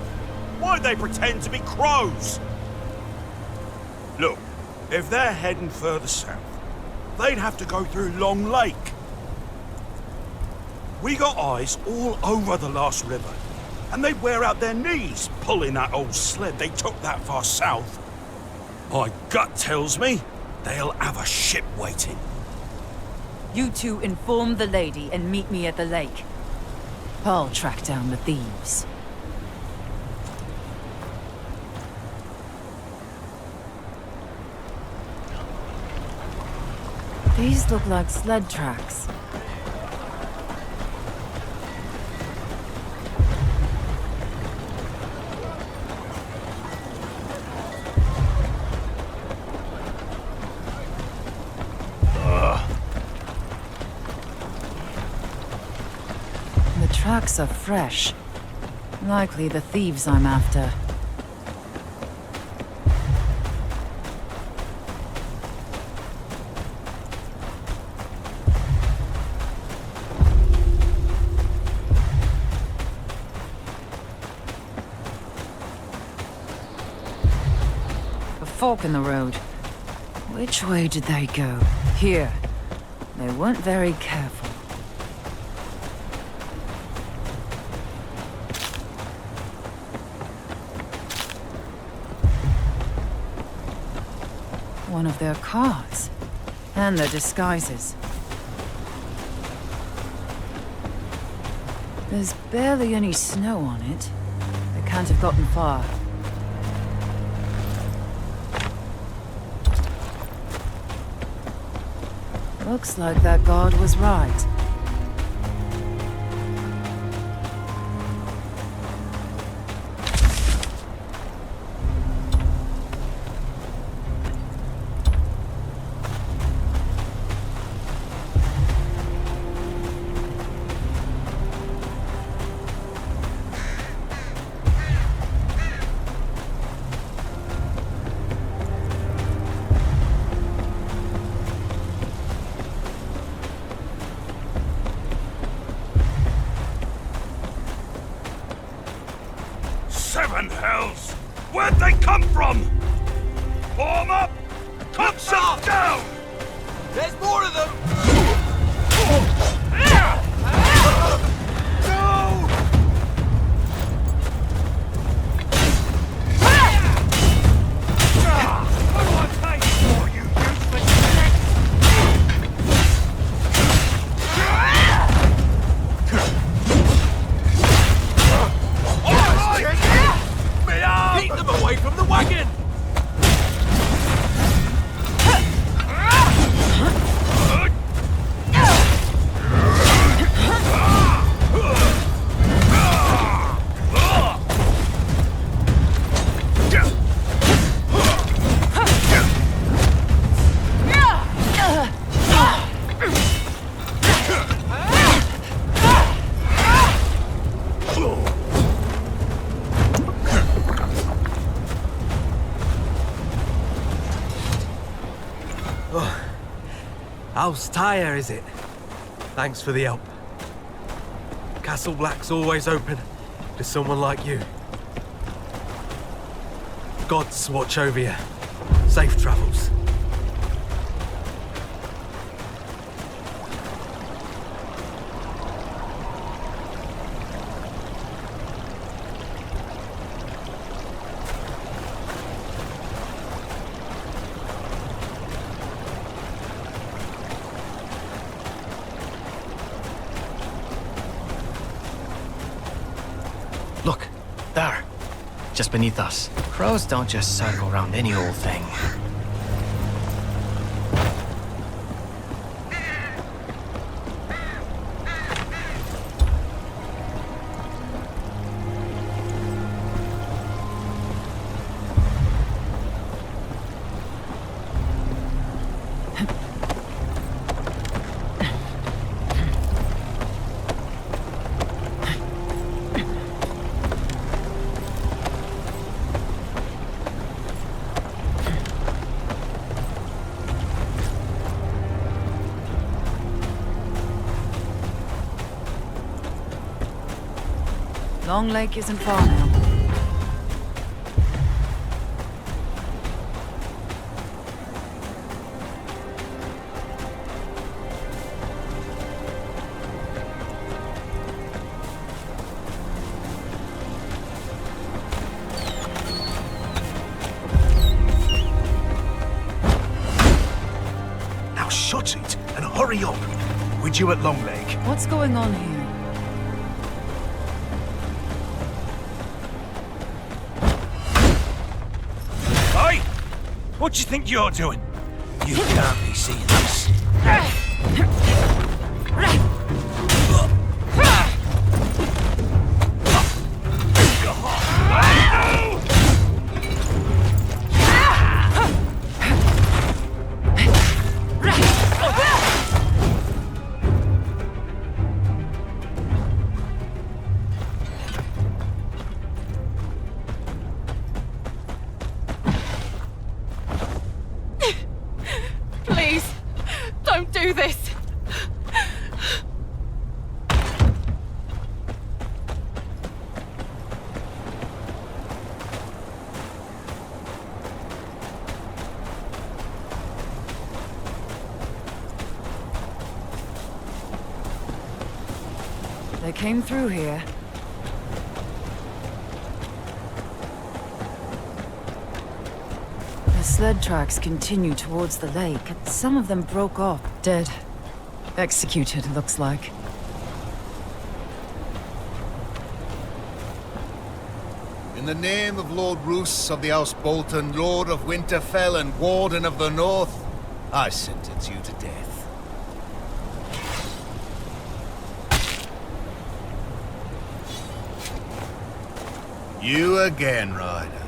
Why'd they pretend to be crows? Look, if they're heading further south, they'd have to go through Long Lake. We got eyes all over the last river, and they'd wear out their knees pulling that old sled they took that far south. My gut tells me they'll have a ship waiting. You two inform the lady and meet me at the lake. I'll track down the thieves. These look like sled tracks. The tracks are fresh. Likely the thieves I'm after. fork in the road. Which way did they go? Here. They weren't very careful. One of their cars. And their disguises. There's barely any snow on it. They can't have gotten far. Looks like that guard was right. Seven hells! Where'd they come from? Form up! Cut them down! There's more of them! Keep them away from the wagon! How's Tyre, is it? Thanks for the help. Castle Black's always open to someone like you. Gods watch over you. Safe travels. Look, there. Just beneath us. Crows don't just circle around any old thing. Long Lake isn't far now. Now shut it and hurry up. We're due at Long Lake. What's going on here? What do you think you're doing? You can't be seeing this. Please, don't do this. they came through here. The sled tracks continue towards the lake, and some of them broke off, dead. Executed, looks like. In the name of Lord Roos of the House Bolton, Lord of Winterfell and Warden of the North, I sentence you to death. You again, Ryder.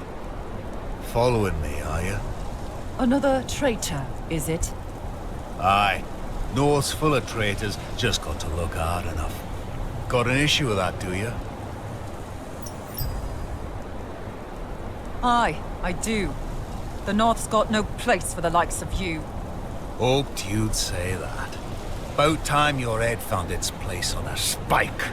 Following me, are you? Another traitor, is it? Aye. North's full of traitors, just got to look hard enough. Got an issue with that, do you? Aye, I do. The North's got no place for the likes of you. Hoped you'd say that. About time your head found its place on a spike.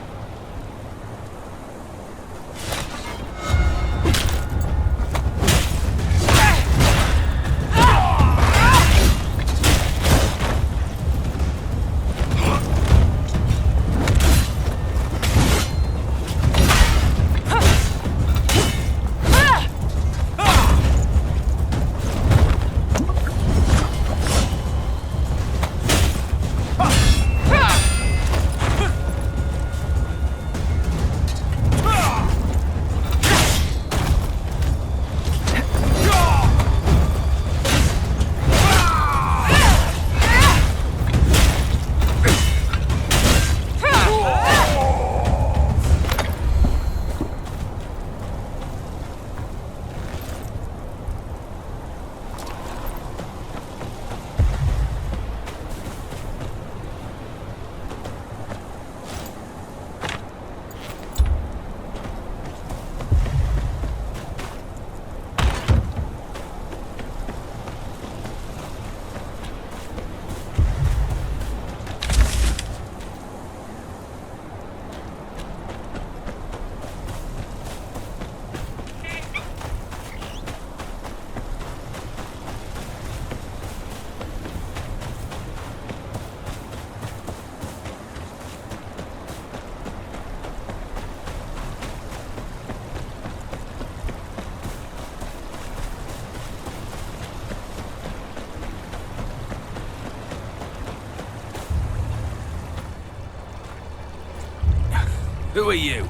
Who are you?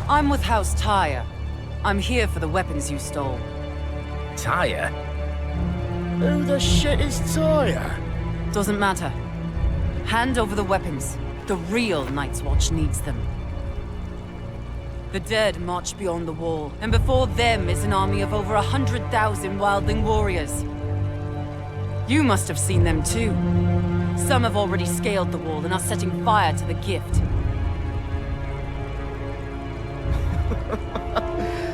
I'm with House Tyre. I'm here for the weapons you stole. Tyre? Who the shit is Tyre? Doesn't matter. Hand over the weapons. The real Night's Watch needs them. The dead march beyond the wall, and before them is an army of over 100,000 wildling warriors. You must have seen them too. Some have already scaled the wall and are setting fire to the gift.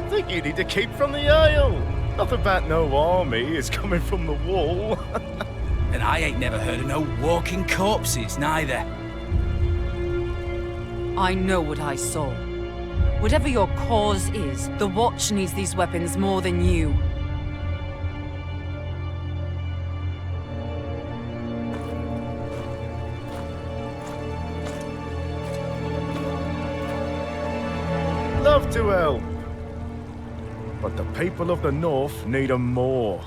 Think you need to keep from the Isle. Nothing about no army is coming from the wall. And I ain't never heard of no walking corpses, neither. I know what I saw. Whatever your cause is, the Watch needs these weapons more than you. Love to help. But the people of the North need 'em more.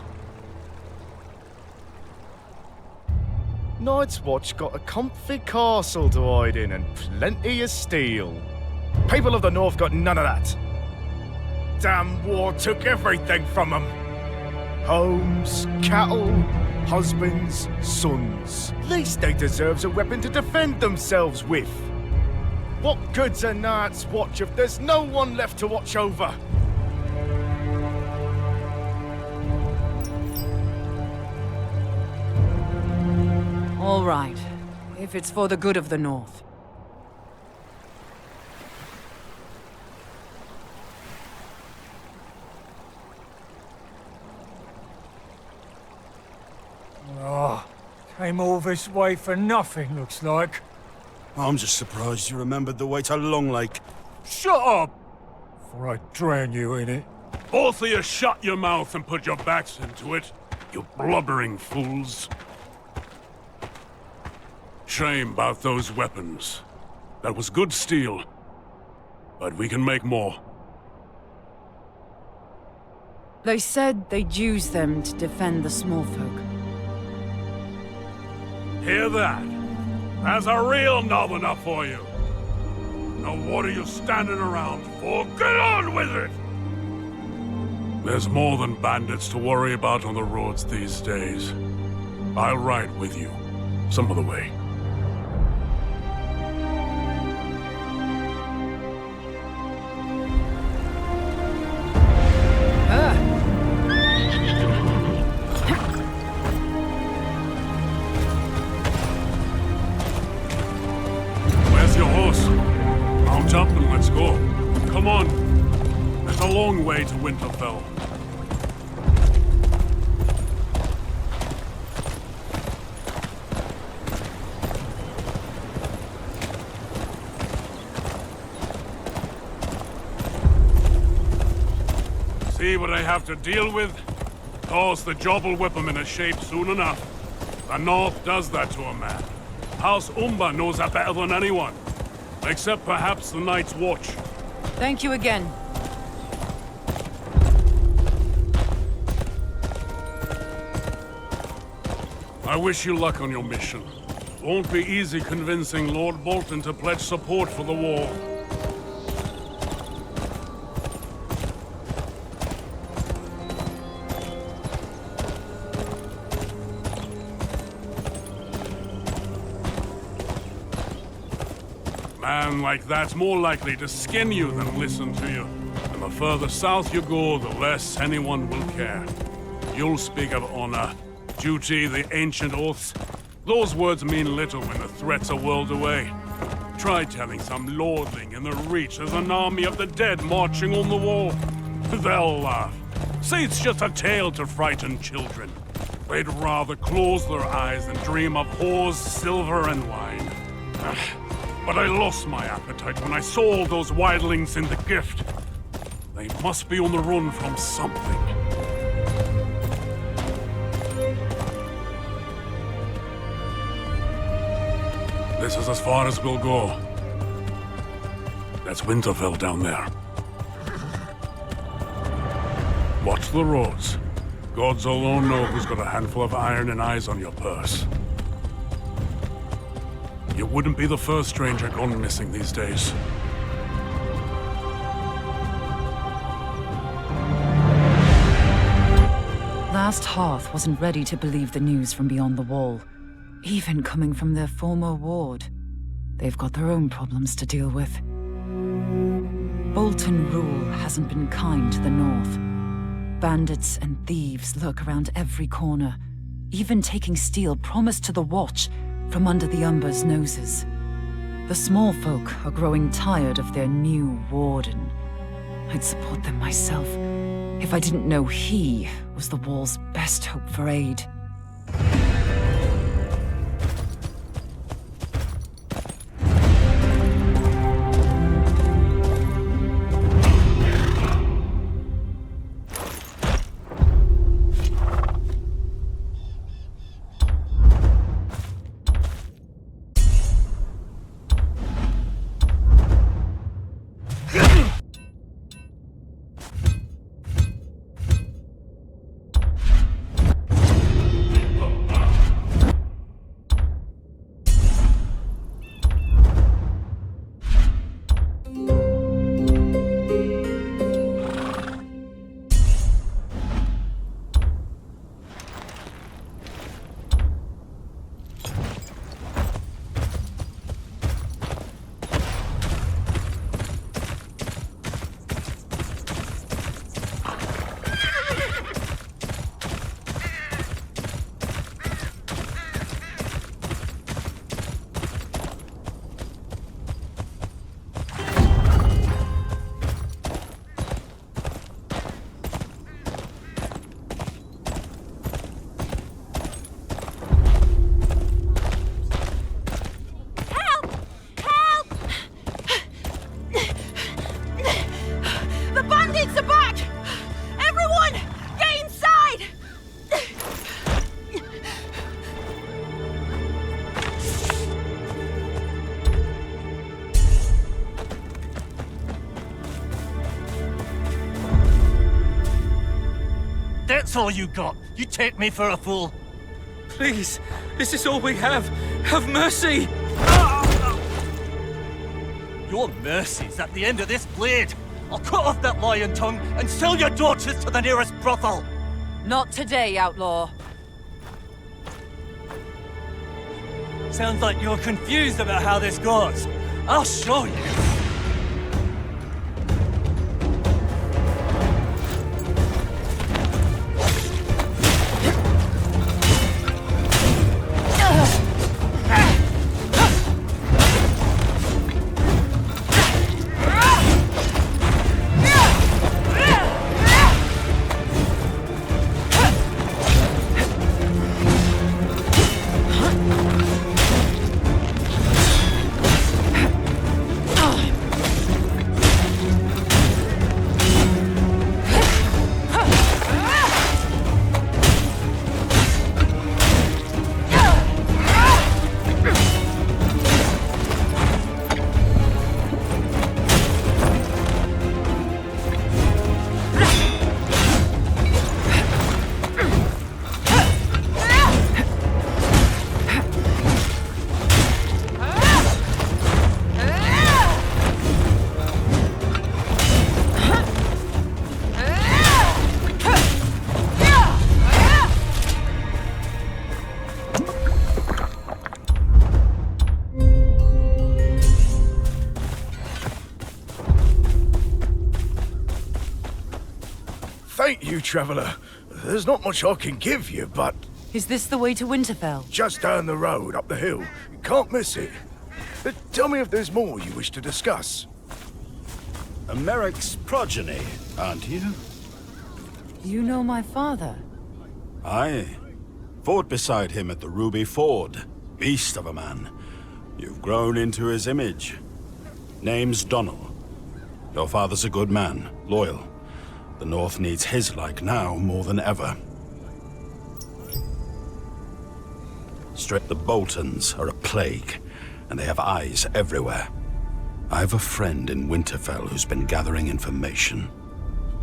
Night's Watch got a comfy castle to hide in and plenty of steel. People of the North got none of that. Damn war took everything from them. Homes, cattle, husbands, sons. Least they deserves a weapon to defend themselves with. What good's a Night's Watch if there's no one left to watch over? All right, if it's for the good of the North. Oh, came all this way for nothing, looks like. I'm just surprised you remembered the way to Long Lake. Shut up! Before I drown you in it. Both of you shut your mouth and put your backs into it, you blubbering fools. Shame about those weapons. That was good steel. But we can make more. They said they'd use them to defend the small folk. Hear that? That's a real northerner for you. Now what are you standing around for? Get on with it! There's more than bandits to worry about on the roads these days. I'll ride with you, some of the way. Where's your horse? Mount up and let's go. Come on. There's a long way to Winterfell. See what I have to deal with? Of course, the job will whip him into shape soon enough. The North does that to a man. House Umber knows that better than anyone. Except perhaps the Night's Watch. Thank you again. I wish you luck on your mission. Won't be easy convincing Lord Bolton to pledge support for the war. Man like that's more likely to skin you than listen to you. And the further south you go, the less anyone will care. You'll speak of honor, duty, the ancient oaths. Those words mean little when the threat's a world away. Try telling some lordling in the Reach there's an army of the dead marching on the wall. They'll laugh. Say it's just a tale to frighten children. They'd rather close their eyes than dream of whores, silver, and wine. But I lost my appetite when I saw all those wildlings in the gift. They must be on the run from something. This is as far as we'll go. That's Winterfell down there. Watch the roads. Gods alone know who's got a handful of iron and eyes on your purse. You wouldn't be the first stranger gone missing these days. Last Hearth wasn't ready to believe the news from beyond the wall, even coming from their former ward. They've got their own problems to deal with. Bolton rule hasn't been kind to the north. Bandits and thieves lurk around every corner, even taking steel promised to the Watch from under the Umber's noses. The small folk are growing tired of their new warden. I'd support them myself if I didn't know he was the wall's best hope for aid. that's all you got. You take me for a fool. Please, this is all we have. Have mercy! Your mercy's at the end of this blade. I'll cut off that lion tongue and sell your daughters to the nearest brothel. Not today, outlaw. Sounds like you're confused about how this goes. I'll show you. Thank you, Traveller. There's not much I can give you, but... Is this the way to Winterfell? Just down the road, up the hill. You can't miss it. Tell me if there's more you wish to discuss. A Merrick's progeny, aren't you? You know my father? Aye. Fought beside him at the Ruby Ford. Beast of a man. You've grown into his image. Name's Donald. Your father's a good man, loyal. The North needs his like now more than ever. The Boltons are a plague, and they have eyes everywhere. I have a friend in Winterfell who's been gathering information.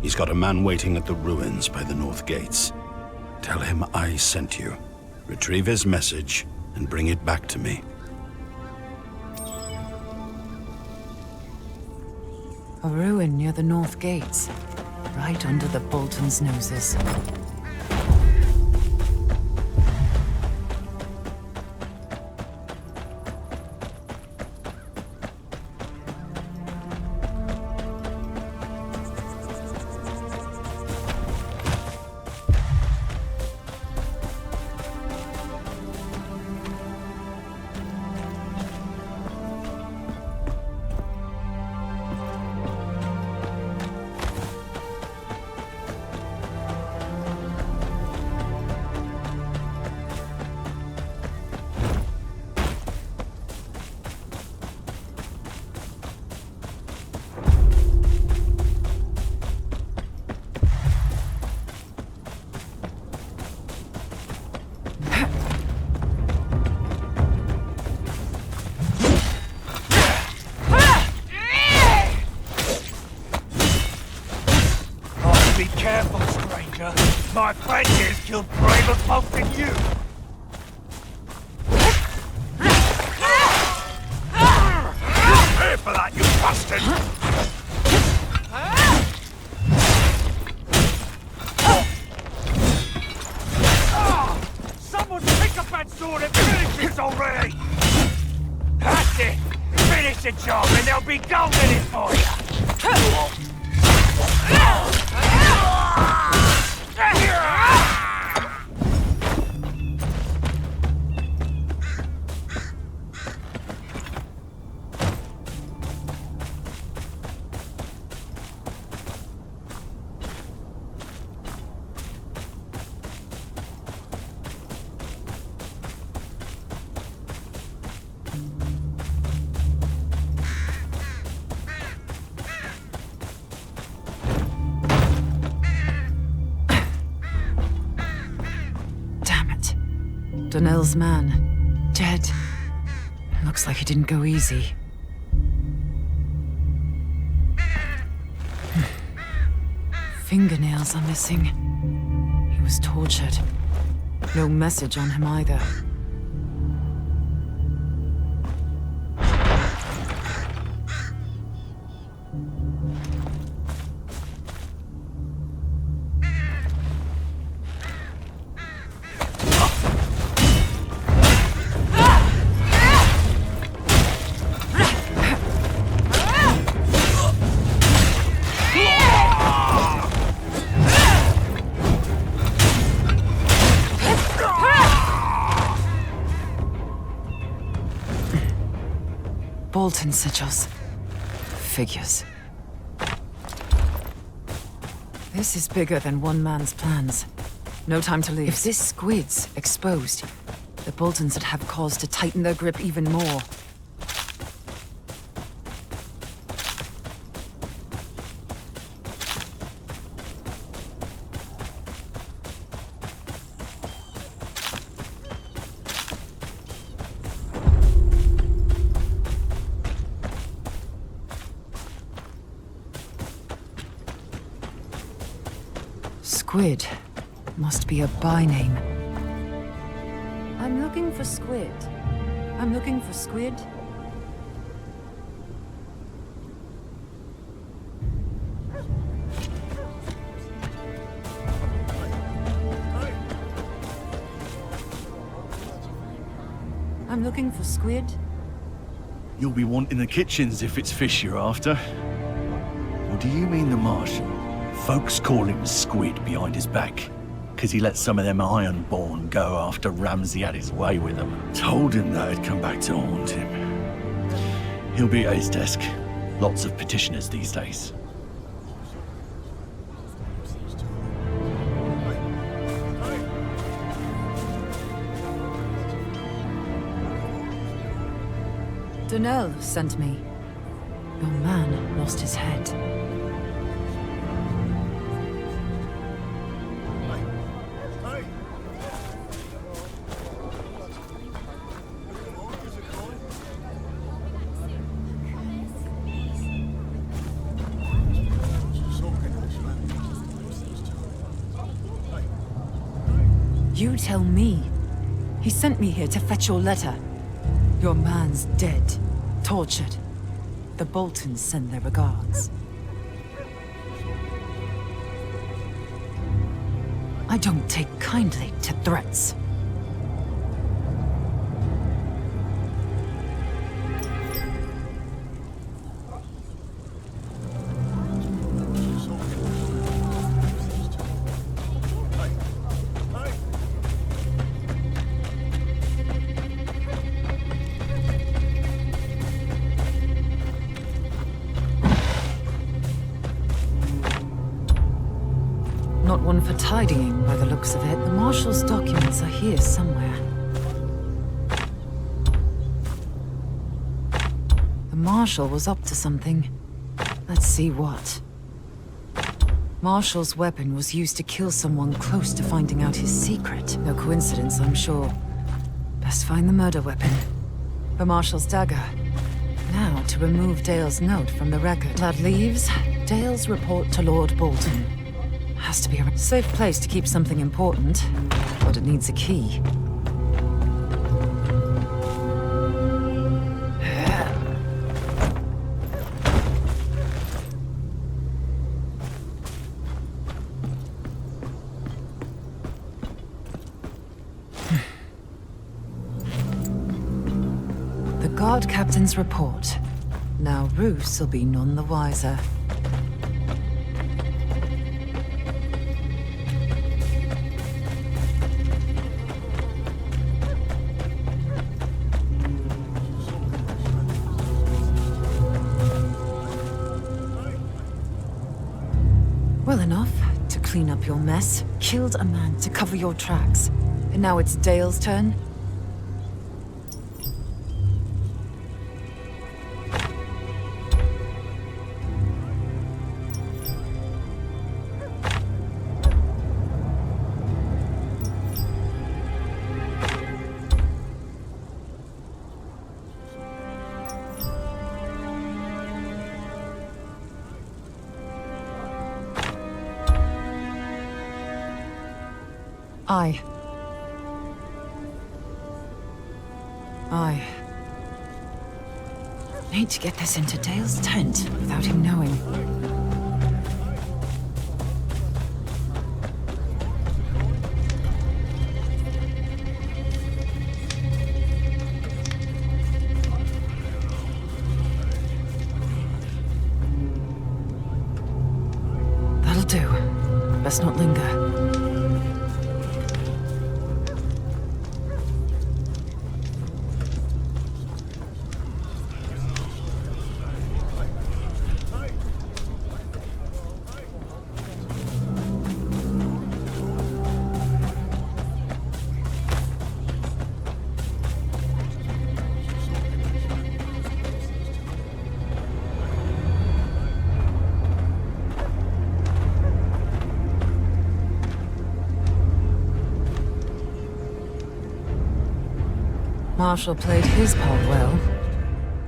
He's got a man waiting at the ruins by the North Gates. Tell him I sent you. Retrieve his message and bring it back to me. A ruin near the North Gates, right under the Boltons' noses. My friend here's killed braver folk than you! Pay for that, you bastard! Someone pick up that sword and finish this already! That's it! Finish the job and there'll be gold in it for you! Donnell's man, dead. Looks like he didn't go easy. Fingernails are missing. He was tortured. No message on him either. Bolton sigils. Figures. This is bigger than one man's plans. No time to leave. If this squid's exposed, the Boltons would have cause to tighten their grip even more. Squid must be a by-name. I'm looking for squid. I'm looking for squid. I'm looking for squid. You'll be wanting the kitchens if it's fish you're after. Or do you mean the Marshal? Folks call him Squid behind his back, 'cause he let some of them Ironborn go after Ramsay had his way with them. Told him that had come back to haunt him. He'll be at his desk. Lots of petitioners these days. Donnell sent me. Your man lost his head. You tell me. He sent me here to fetch your letter. Your man's dead, tortured. The Boltons send their regards. I don't take kindly to threats. Not one for tidying, by the looks of it. The Marshal's documents are here somewhere. The Marshal was up to something. Let's see what. Marshal's weapon was used to kill someone close to finding out his secret. No coincidence, I'm sure. Best find the murder weapon. The Marshal's dagger. Now to remove Dale's note from the record. That leaves Dale's report to Lord Bolton. Has to be a safe place to keep something important, but it needs a key. The guard captain's report. Now Roos will be none the wiser. Well enough to clean up your mess. Killed a man to cover your tracks. And now it's Dale's turn? I need to get this into Dale's tent without him knowing. That'll do. Best not linger. Marshall played his part well.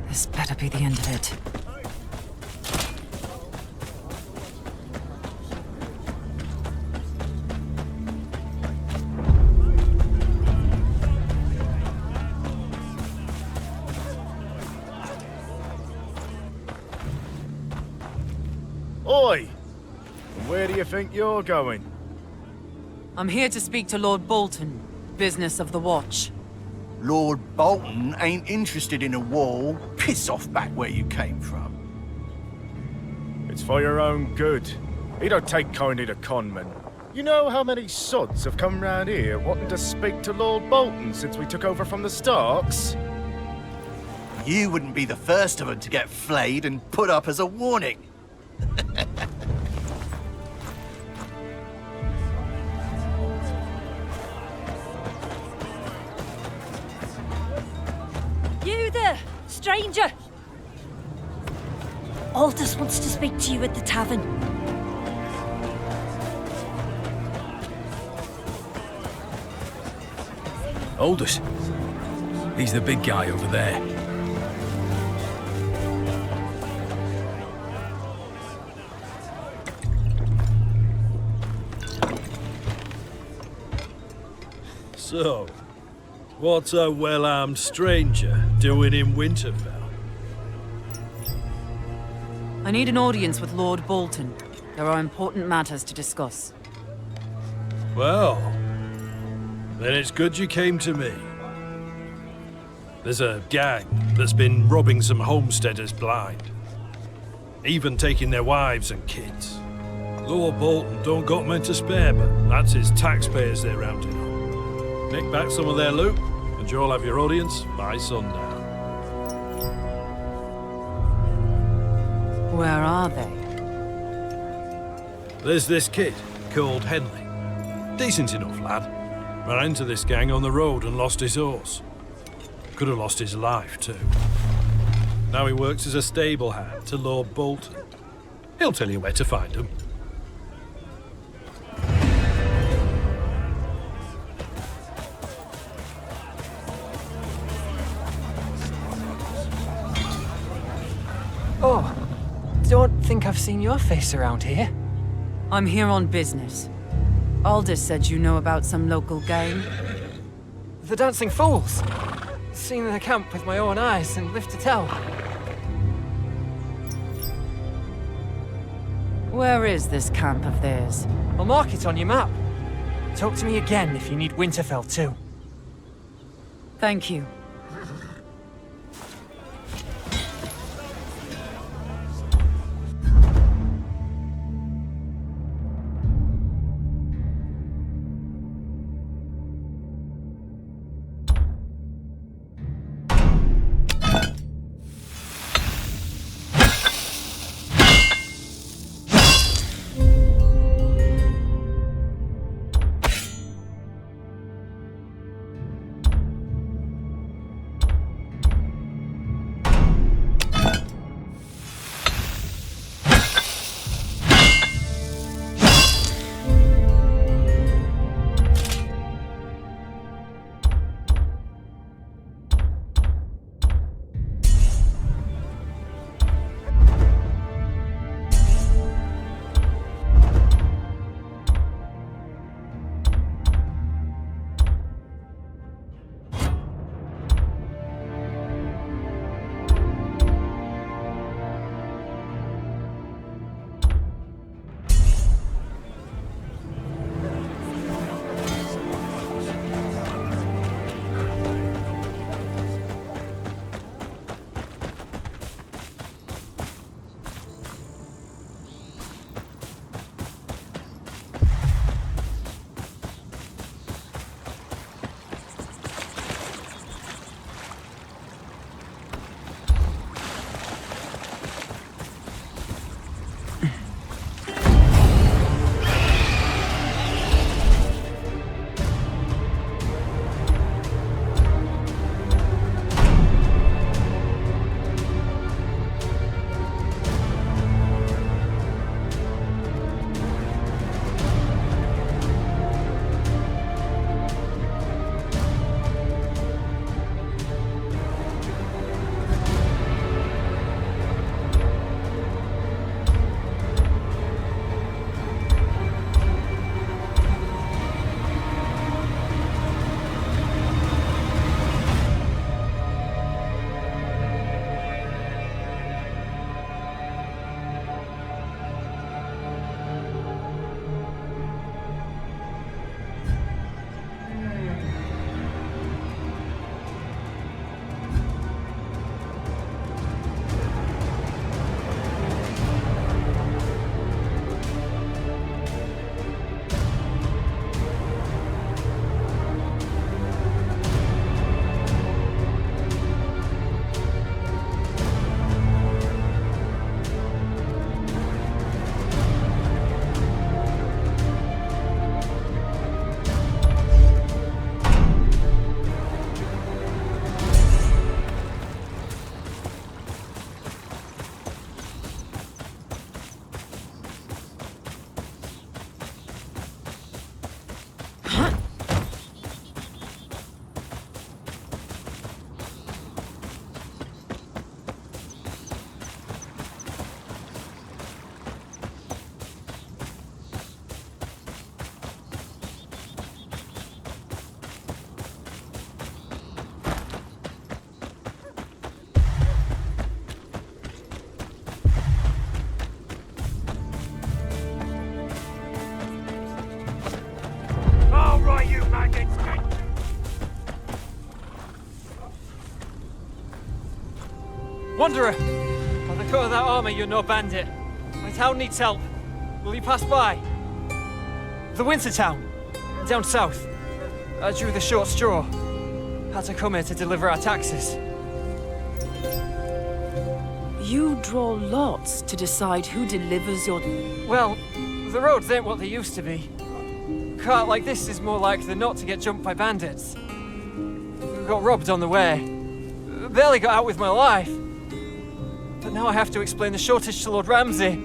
This better be the end of it. Oi! Where do you think you're going? I'm here to speak to Lord Bolton, business of the Watch. Lord Bolton ain't interested in a war. Piss off back where you came from. It's for your own good. He don't take kindly to conmen. You know how many sods have come round here wanting to speak to Lord Bolton since we took over from the Starks? You wouldn't be the first of them to get flayed and put up as a warning. You there, stranger! Aldous wants to speak to you at the tavern. Aldous? He's the big guy over there. So, what's a well-armed stranger doing in Winterfell? I need an audience with Lord Bolton. There are important matters to discuss. Well, then it's good you came to me. There's a gang that's been robbing some homesteaders blind. Even taking their wives and kids. Lord Bolton don't got men to spare, but that's his taxpayers they're rounding up. Nick back some of their loot, and you'll have your audience by sundown. Where are they? There's this kid called Henley. Decent enough lad. Ran into this gang on the road and lost his horse. Could have lost his life too. Now he works as a stable hand to Lord Bolton. He'll tell you where to find him. Oh, don't think I've seen your face around here. I'm here on business. Aldous said you know about some local gang. The Dancing Fools. Seen the camp with my own eyes and live to tell. Where is this camp of theirs? I'll mark it on your map. Talk to me again if you need Winterfell too. Thank you. Wanderer! By the cut of that armor, you're no bandit. My town needs help. Will you pass by? The Winter Town, down south. I drew the short straw. Had to come here to deliver our taxes. You draw lots to decide who delivers your... Well, the roads ain't what they used to be. A cart like this is more likely not to get jumped by bandits. Got robbed on the way. Barely got out with my life. But now I have to explain the shortage to Lord Ramsay.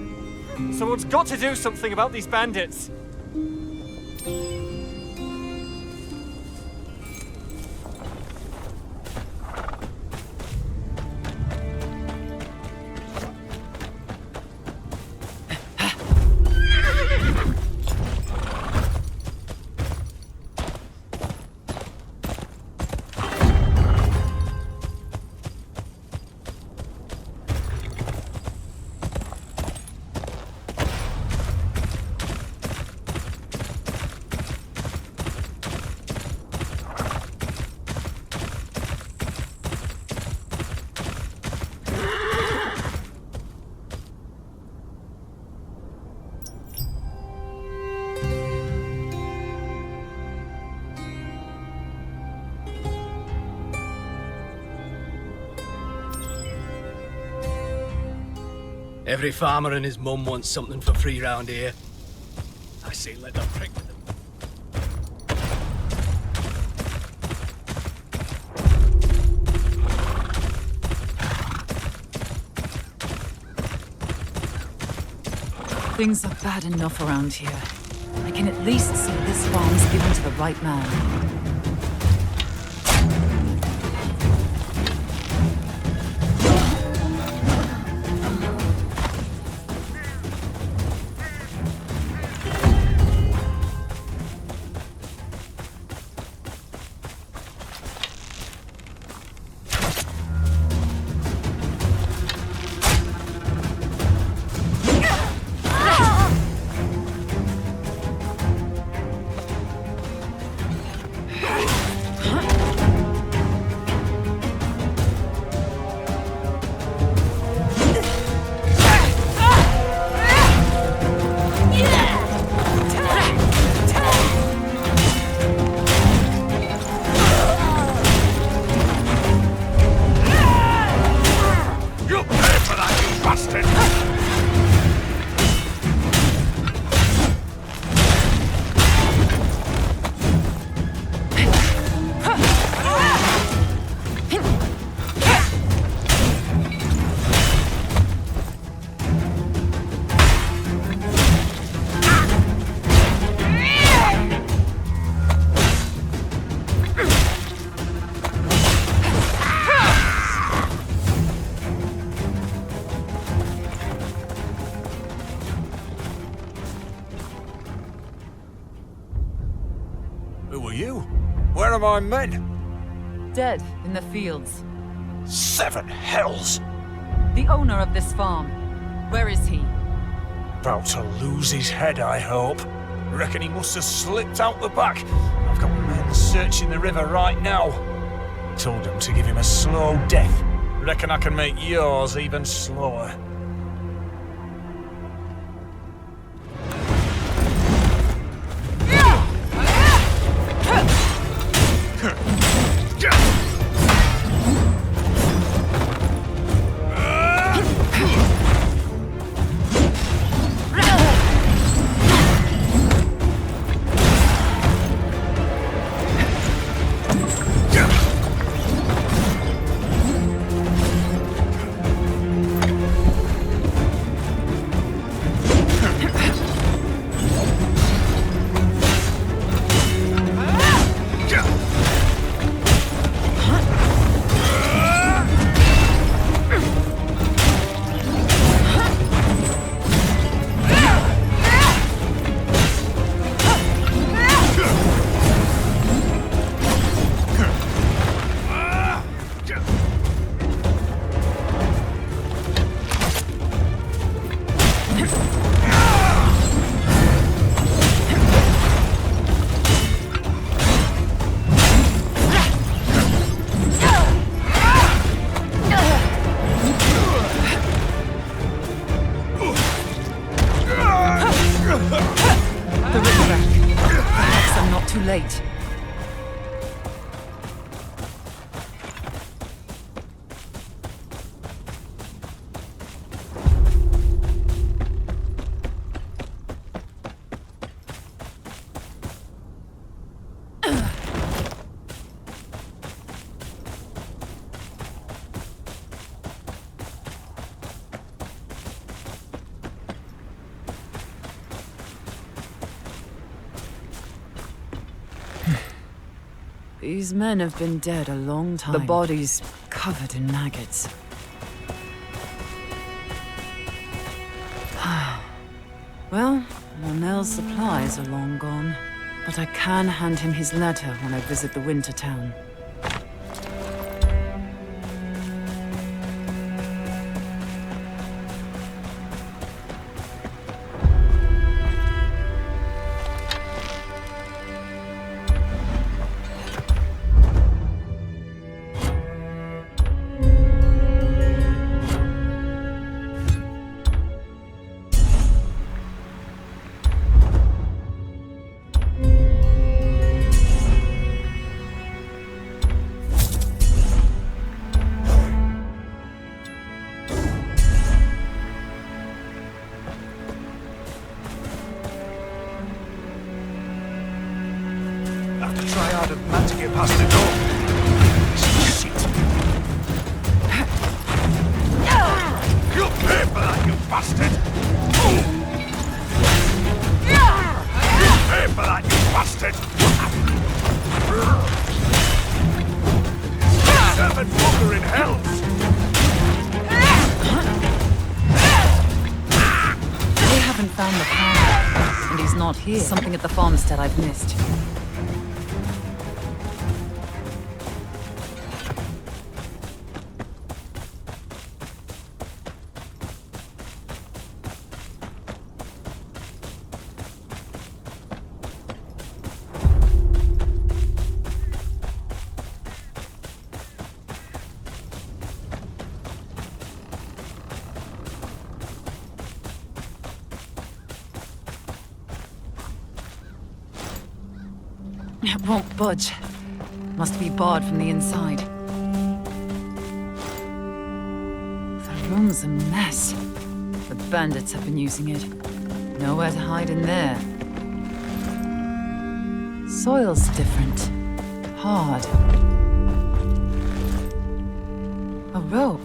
Someone's got to do something about these bandits. Every farmer and his mum wants something for free round here. I say let them prick with them. Things are bad enough around here. I can at least see this farm's given to the right man. Where are my men? Dead in the fields. 7 hells! The owner of this farm. Where is he? About to lose his head, I hope. Reckon he must have slipped out the back. I've got men searching the river right now. Told him to give him a slow death. Reckon I can make yours even slower. These men have been dead a long time. The bodies covered in maggots. Well, Monel's supplies are long gone. But I can hand him his letter when I visit the winter town. Something at the farmstead I've missed. It won't budge. Must be barred from the inside. The room's a mess. The bandits have been using it. Nowhere to hide in there. Soil's different. Hard. A rope.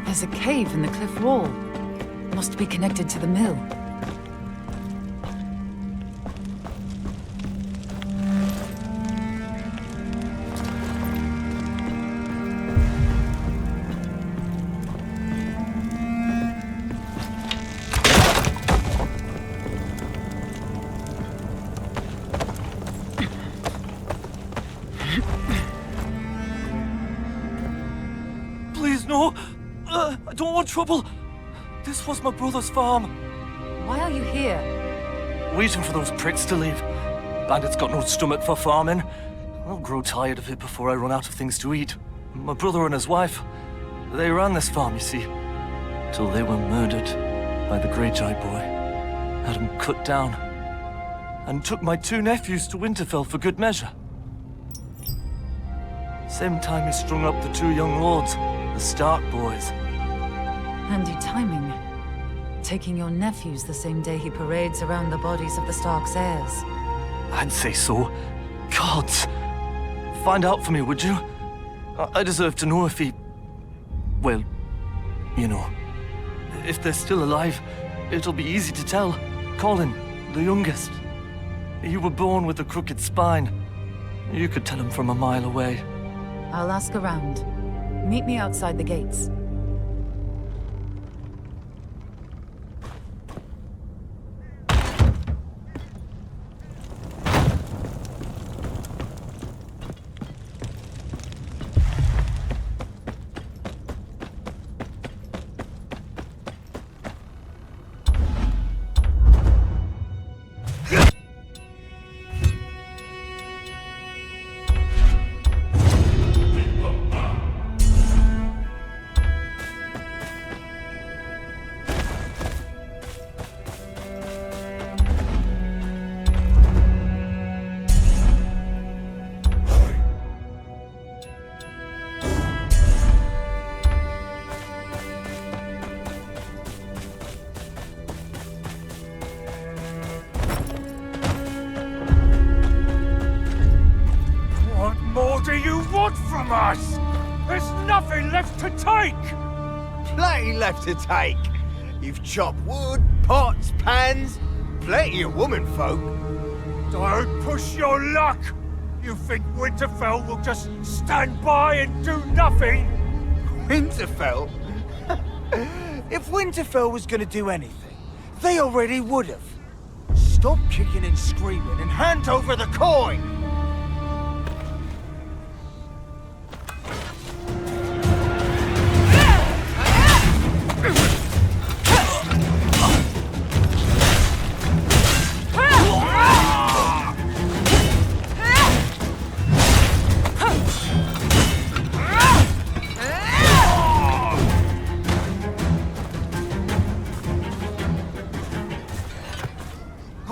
There's a cave in the cliff wall. Must be connected to the mill. Please, no! I don't want trouble! This was my brother's farm. Why are you here? Waiting for those pricks to leave. Bandits got no stomach for farming. I'll grow tired of it before I run out of things to eat. My brother and his wife, they ran this farm, you see. Till they were murdered by the Greyjoy boy. Had them cut down. And took my 2 nephews to Winterfell for good measure. Same time he strung up the 2 young lords, the Stark boys. Handy timing. Taking your nephews the same day he parades around the bodies of the Stark's heirs. I'd say so. Gods! Find out for me, would you? I deserve to know if he... well, you know. If they're still alive, it'll be easy to tell. Colin, the youngest. You were born with a crooked spine. You could tell him from a mile away. I'll ask around. Meet me outside the gates. you want from us? There's nothing left to take! Plenty left to take. You've chopped wood, pots, pans, plenty of womenfolk. Don't push your luck! You think Winterfell will just stand by and do nothing? Winterfell? If Winterfell was gonna do anything, they already would have. Stop kicking and screaming and hand over the coin!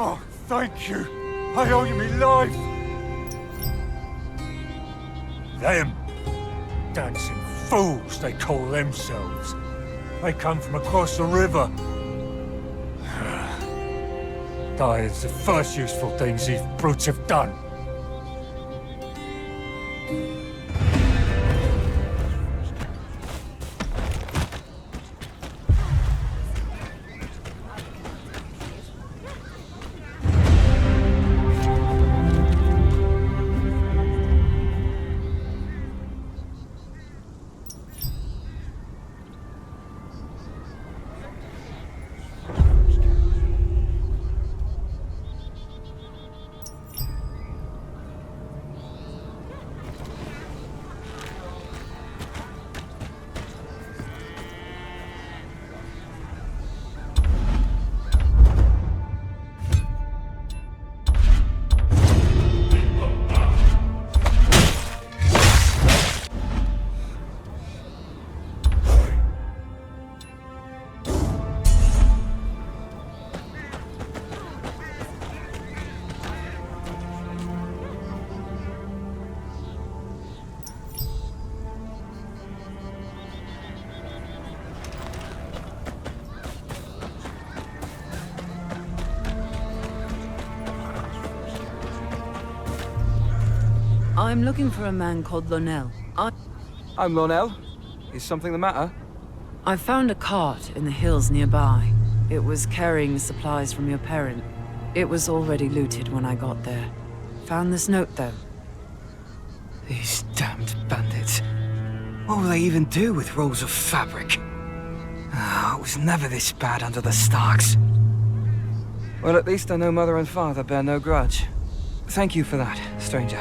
Oh, thank you. I owe you me life. Them dancing fools, they call themselves. They come from across the river. Dying's the first useful things these brutes have done. I'm looking for a man called Lonel. I'm Lonel. Is something the matter? I found a cart in the hills nearby. It was carrying supplies from your parent. It was already looted when I got there. Found this note, though. These damned bandits. What will they even do with rolls of fabric? It was never this bad under the Starks. Well, at least I know Mother and Father bear no grudge. Thank you for that, stranger.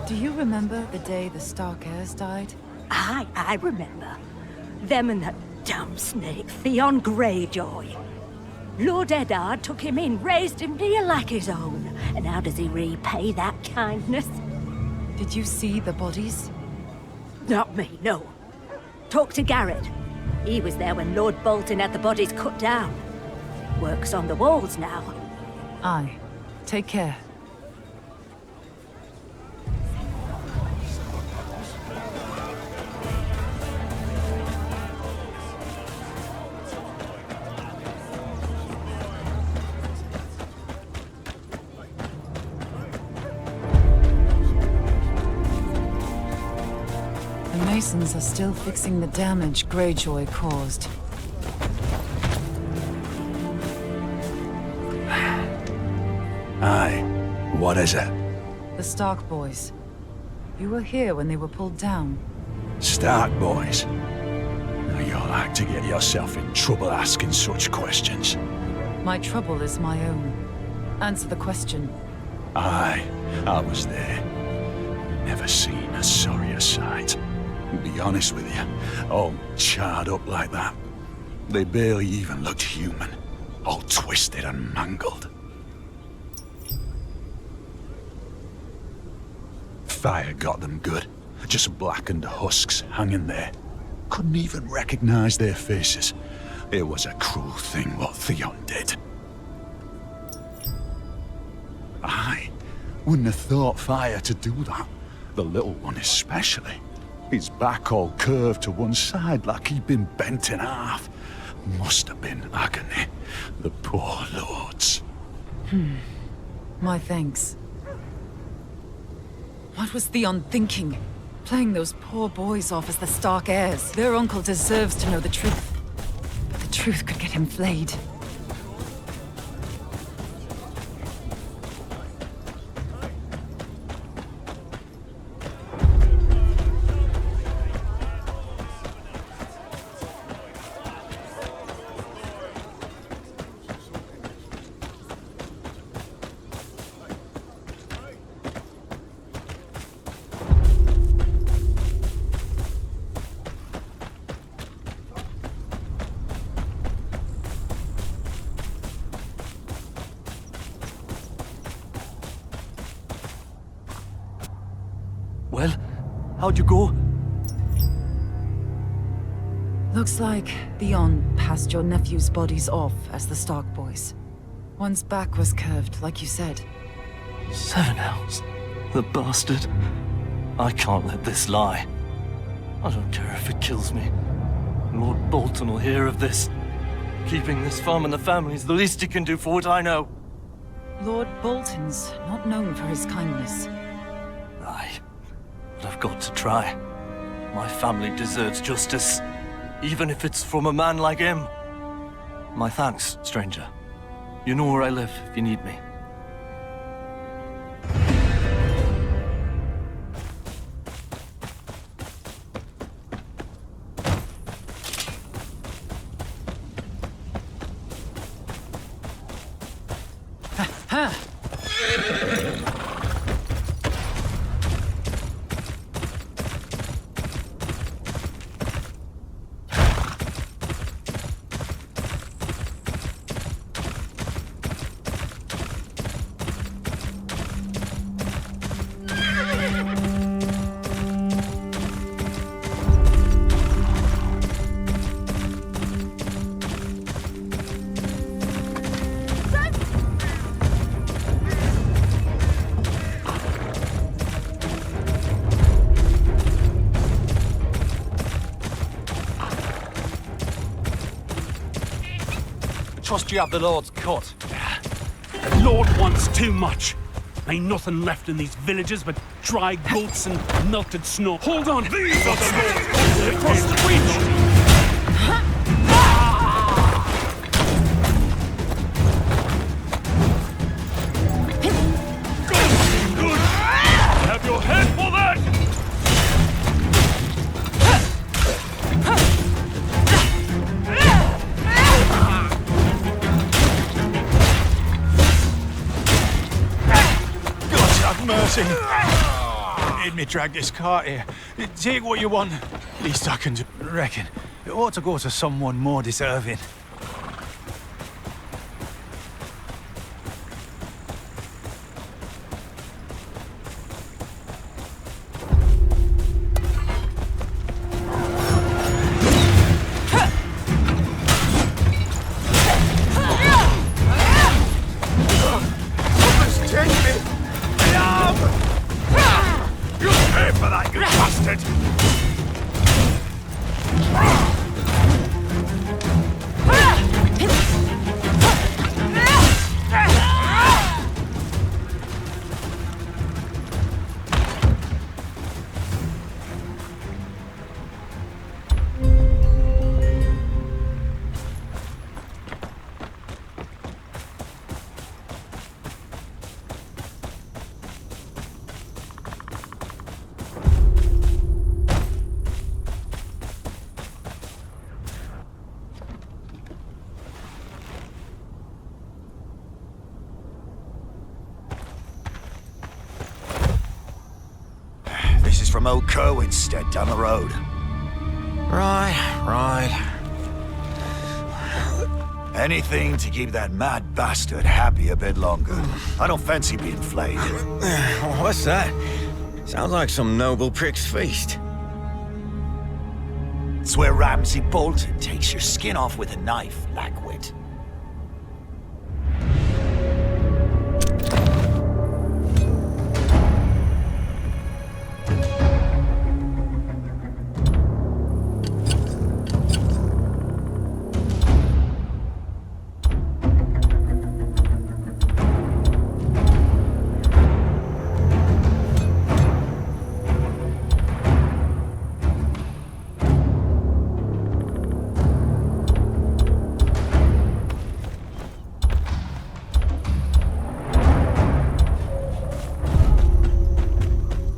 Do you remember the day the Stark heirs died? I remember. Them and that damn snake, Theon Greyjoy. Lord Eddard took him in, raised him dear like his own. And how does he repay that kindness? Did you see the bodies? Not me, no. Talk to Garrett. He was there when Lord Bolton had the bodies cut down. Works on the walls now. Aye. Take care. The Masons are still fixing the damage Greyjoy caused. Aye. What is it? The Stark boys. You were here when they were pulled down. Stark boys. Now you'll like to get yourself in trouble asking such questions. My trouble is my own. Answer the question. Aye, I was there. Never seen a sorrier sight. To be honest with you, all charred up like that. They barely even looked human. All twisted and mangled. Fire got them good. Just blackened husks hanging there. Couldn't even recognize their faces. It was a cruel thing what Theon did. Aye, wouldn't have thought Fire to do that. The little one especially. His back all curved to one side like he'd been bent in half. Must have been agony. The poor lords. My thanks. What was Theon thinking? Playing those poor boys off as the Stark heirs. Their uncle deserves to know the truth. But the truth could get him flayed. Well, how'd you go? Looks like Theon passed your nephew's bodies off as the Stark boys. One's back was curved, like you said. 7 hours. The bastard. I can't let this lie. I don't care if it kills me. Lord Bolton will hear of this. Keeping this farm in the family is the least he can do for what I know. Lord Bolton's not known for his kindness. Aye, but I've got to try. My family deserves justice, even if it's from a man like him. My thanks, stranger. You know where I live if you need me. Trust you have the Lord's cut. The Lord wants too much. Ain't nothing left in these villages but dry goats and melted snow. Hold on! These are the Lord's across the reach! Good! Have your head for that! Mercy. Made me drag this cart here. Take what you want. Least I can do. Reckon it ought to go to someone more deserving. SUPREMO Co. instead down the road. Right. Anything to keep that mad bastard happy a bit longer. I don't fancy being flayed. What's that? Sounds like some noble prick's feast. It's where Ramsay Bolton takes your skin off with a knife, Lackwit.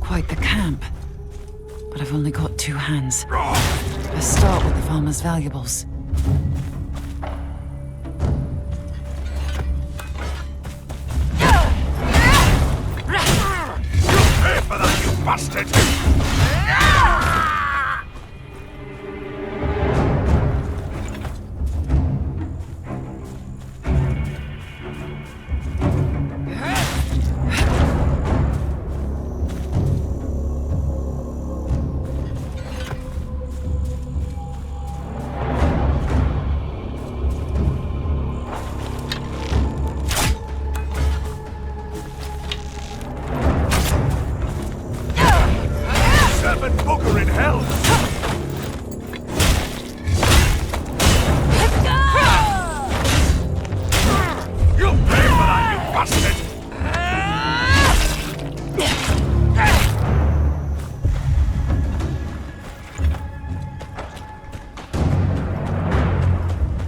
Quite the camp. But I've only got 2 hands. Let's start with the farmer's valuables. Pay for that, you bastard! Seven booger in hell! You'll pay for that, you bastard!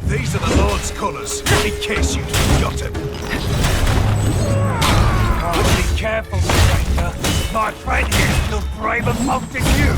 These are the Lord's colours, in case you'd forgotten. Oh, be careful, stranger. My friend here stood braver folk than you.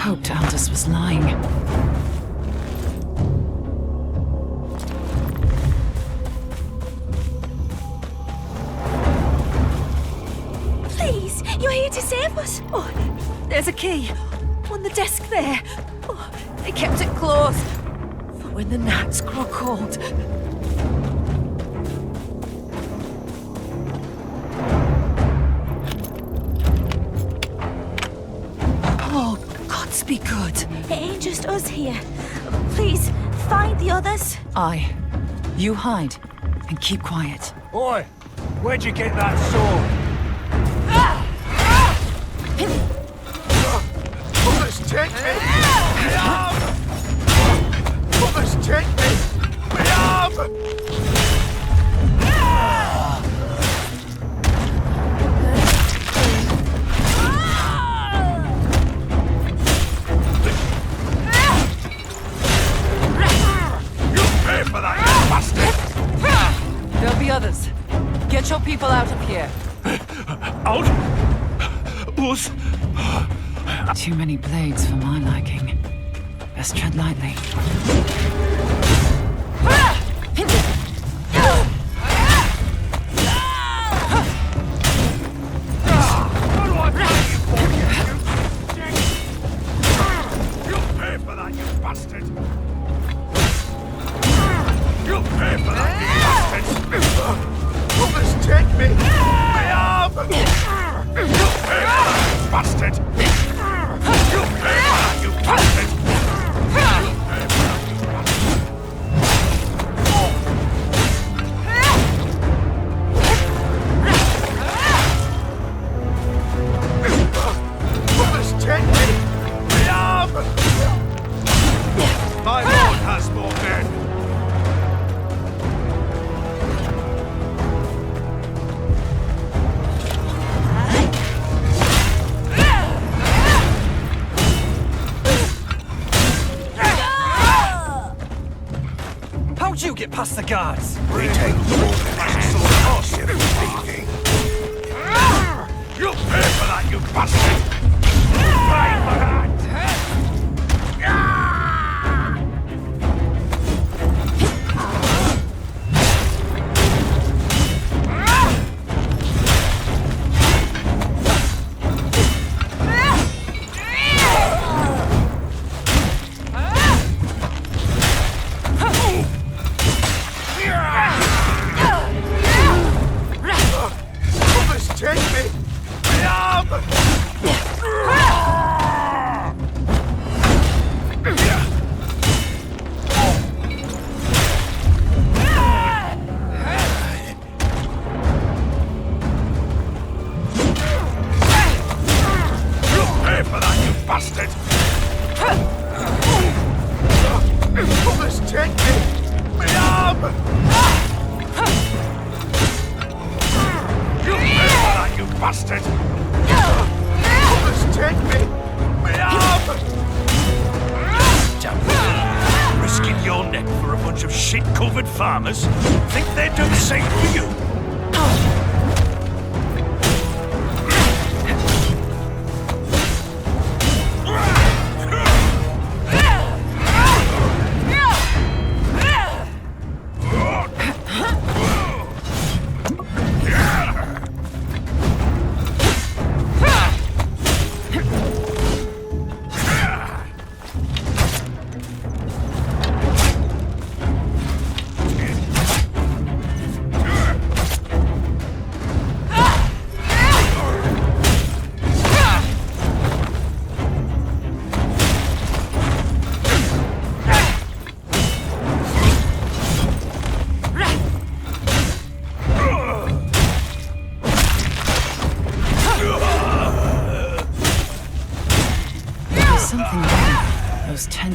Hoped Aldous was lying. Please, you're here to save us. Oh, there's a key on the desk there. Oh, they kept it closed for when the nights grow cold. Oh, gods be good. It ain't just us here. Please, find the others. Aye. You hide and keep quiet. Boy, where'd you get that sword? Brothers, take me! Brothers, take me! For that, you bastard! There'll be others. Get your people out of here. Out? Us? Too many blades for my liking. Best tread lightly. You'll pay for that, you bastard! You'll pay for that, you bastard! past the guards. We take more than us if thieving. You'll pay for that, you bastard! You'll pay for that! Farmers think they'd do the same for you.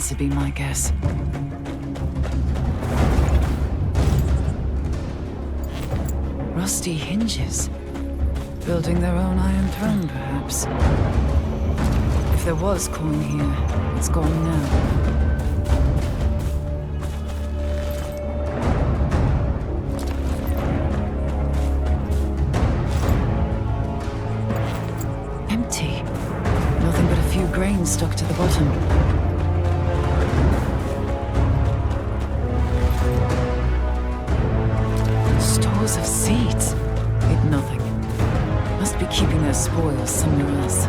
To be my guess. Rusty hinges. Building their own iron throne, perhaps. If there was coin here, it's gone now. Empty. Nothing but a few grains stuck to the bottom. Of seeds. It nothing. Must be keeping their spoils somewhere else.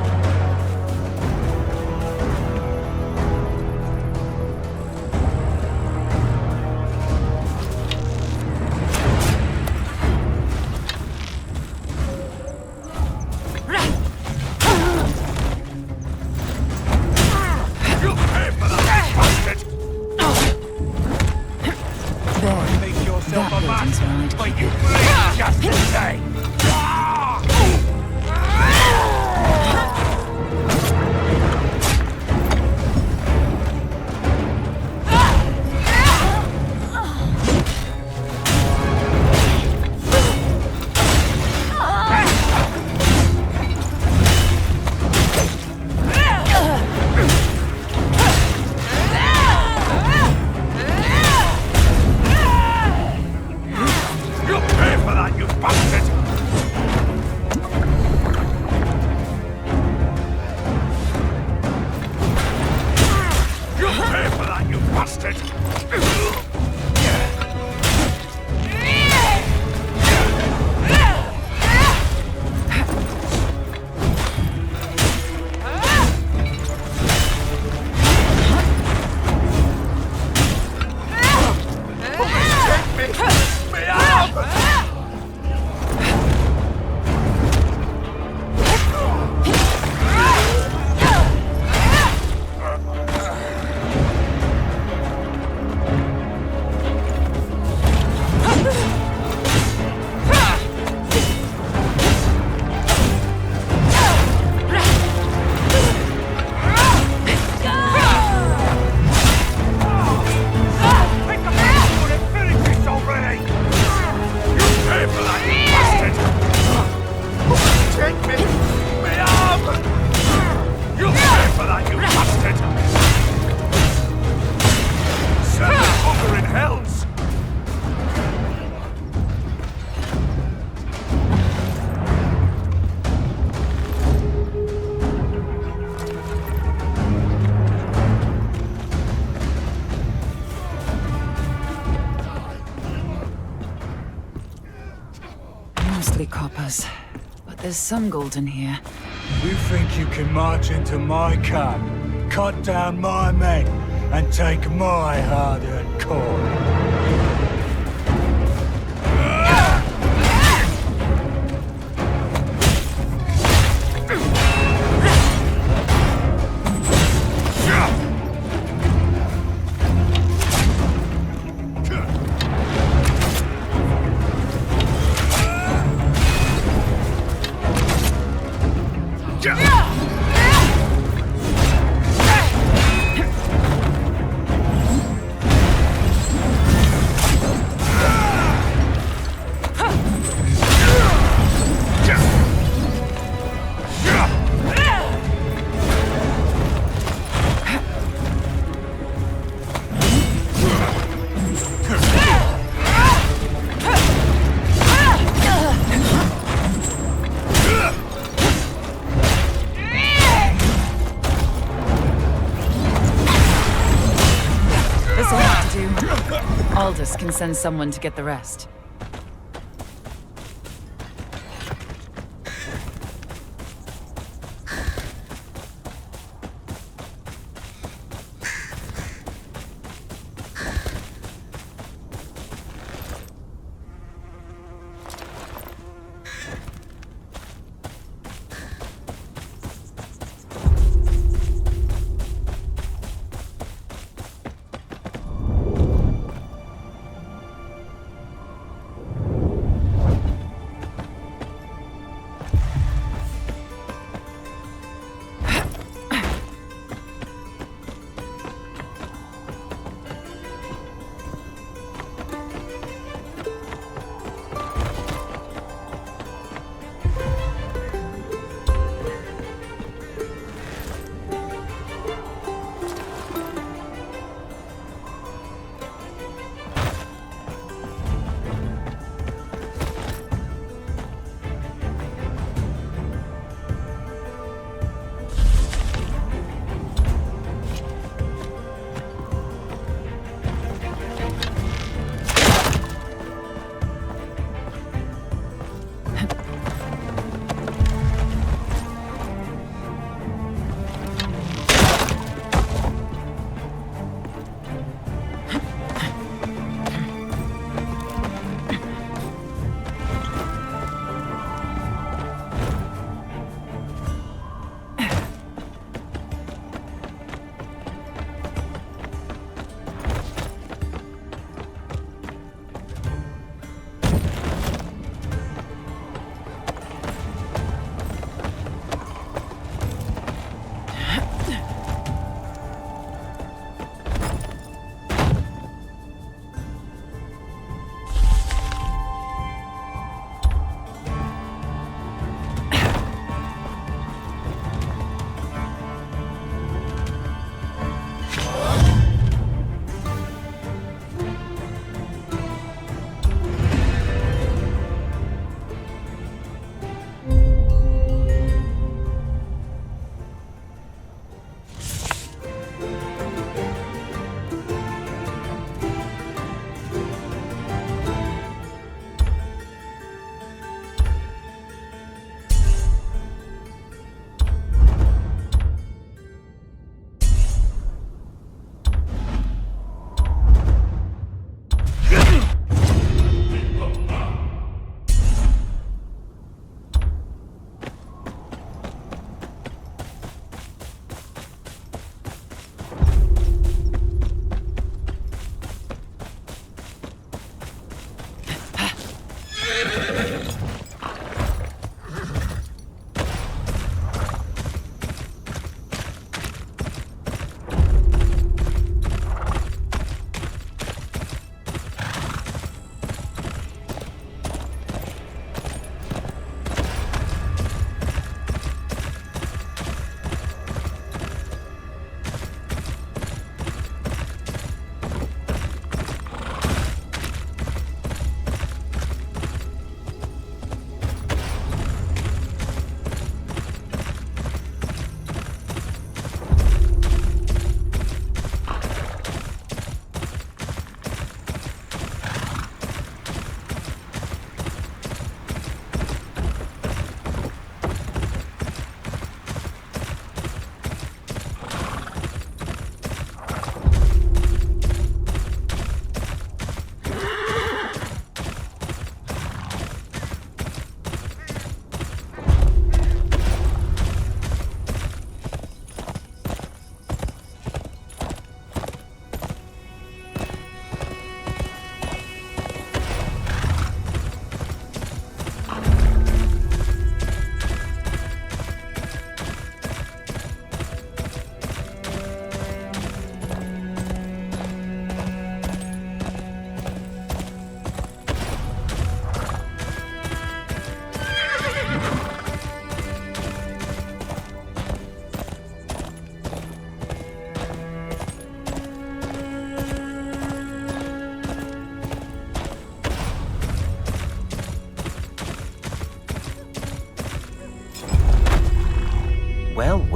was, but there's some gold in here. You think you can march into my camp, cut down my men, and take my hard-earned coin? Aldous can send someone to get the rest.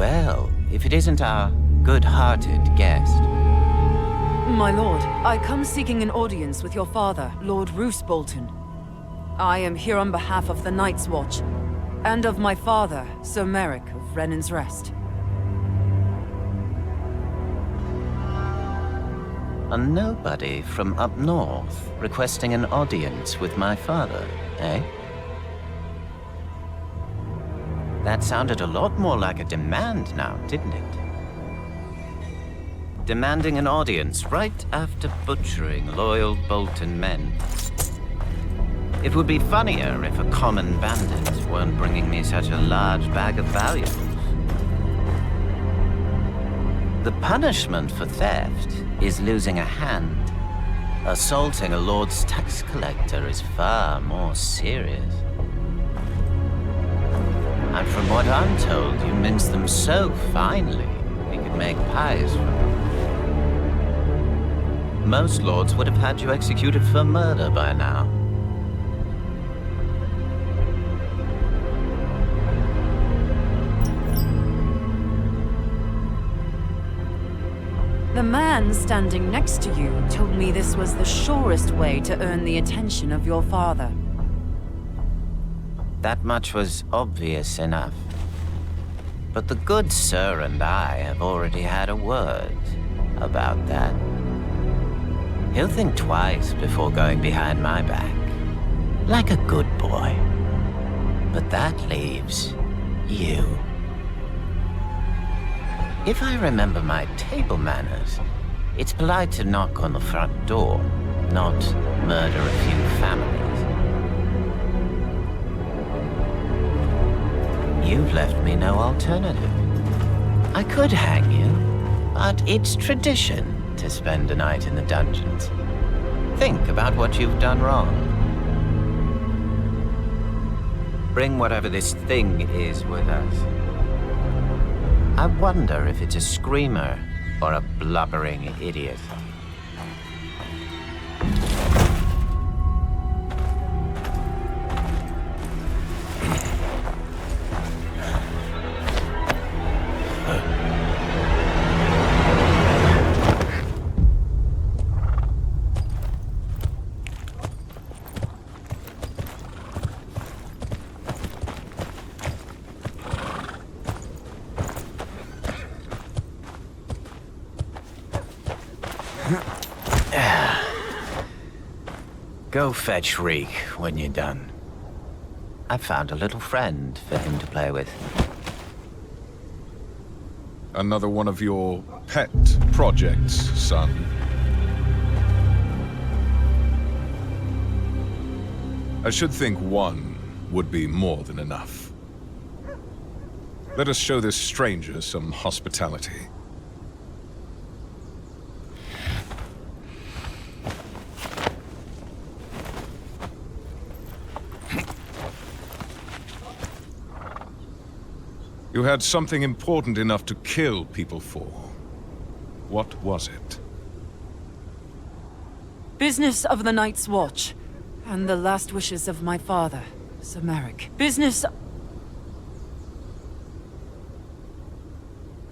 Well, if it isn't our good-hearted guest. My lord, I come seeking an audience with your father, Lord Roose Bolton. I am here on behalf of the Night's Watch, and of my father, Sir Merrick of Renan's Rest. A nobody from up north requesting an audience with my father, eh? That sounded a lot more like a demand now, didn't it? Demanding an audience right after butchering loyal Bolton men. It would be funnier if a common bandit weren't bringing me such a large bag of valuables. The punishment for theft is losing a hand. Assaulting a lord's tax collector is far more serious. And from what I'm told, you mince them so finely, we could make pies from them. Most lords would have had you executed for murder by now. The man standing next to you told me this was the surest way to earn the attention of your father. That much was obvious enough. But the good sir and I have already had a word about that. He'll think twice before going behind my back. Like a good boy. But that leaves you. If I remember my table manners, it's polite to knock on the front door, not murder a few families. You've left me no alternative. I could hang you, but it's tradition to spend a night in the dungeons. Think about what you've done wrong. Bring whatever this thing is with us. I wonder if it's a screamer or a blubbering idiot. Go fetch Reek when you're done. I've found a little friend for him to play with. Another one of your pet projects, son. I should think one would be more than enough. Let us show this stranger some hospitality. You had something important enough to kill people for. What was it? Business of the Night's Watch, and the last wishes of my father, Sir Merrick. Business...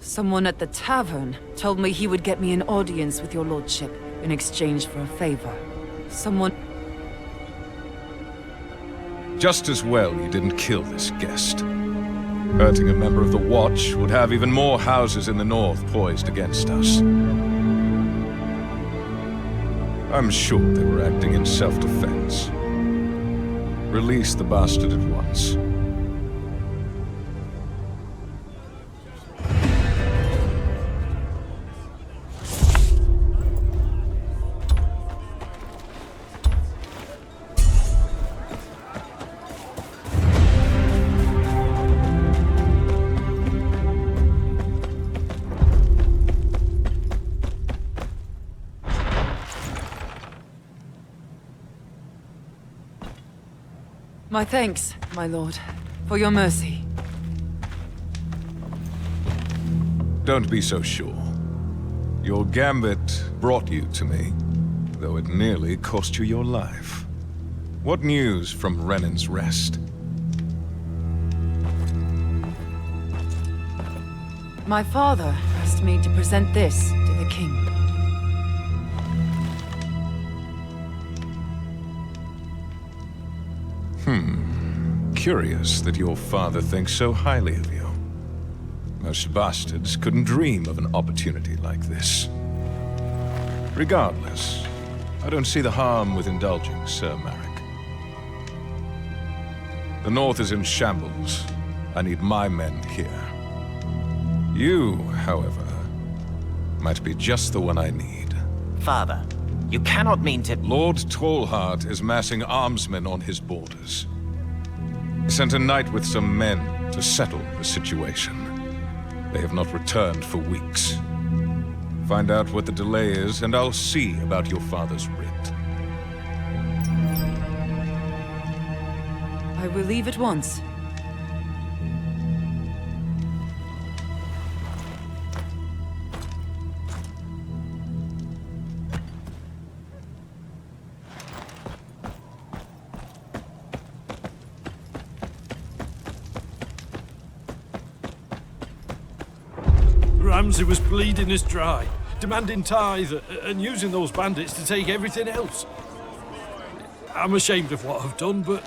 Someone at the tavern told me he would get me an audience with your lordship in exchange for a favor. Someone... Just as well you didn't kill this guest. Hurting a member of the Watch would have even more houses in the north poised against us. I'm sure they were acting in self-defense. Release the bastard at once. My thanks, my lord, for your mercy. Don't be so sure. Your gambit brought you to me, though it nearly cost you your life. What news from Renan's Rest? My father asked me to present this to the king. Curious that your father thinks so highly of you. Most bastards couldn't dream of an opportunity like this. Regardless, I don't see the harm with indulging Sir Marek. The North is in shambles. I need my men here. You, however, might be just the one I need. Father, you cannot mean to... Lord Tallheart is massing armsmen on his borders. He sent a knight with some men to settle the situation. They have not returned for weeks. Find out what the delay is, and I'll see about your father's writ. I will leave at once. Ramsay was bleeding us dry, demanding tithe and using those bandits to take everything else. I'm ashamed of what I've done, but...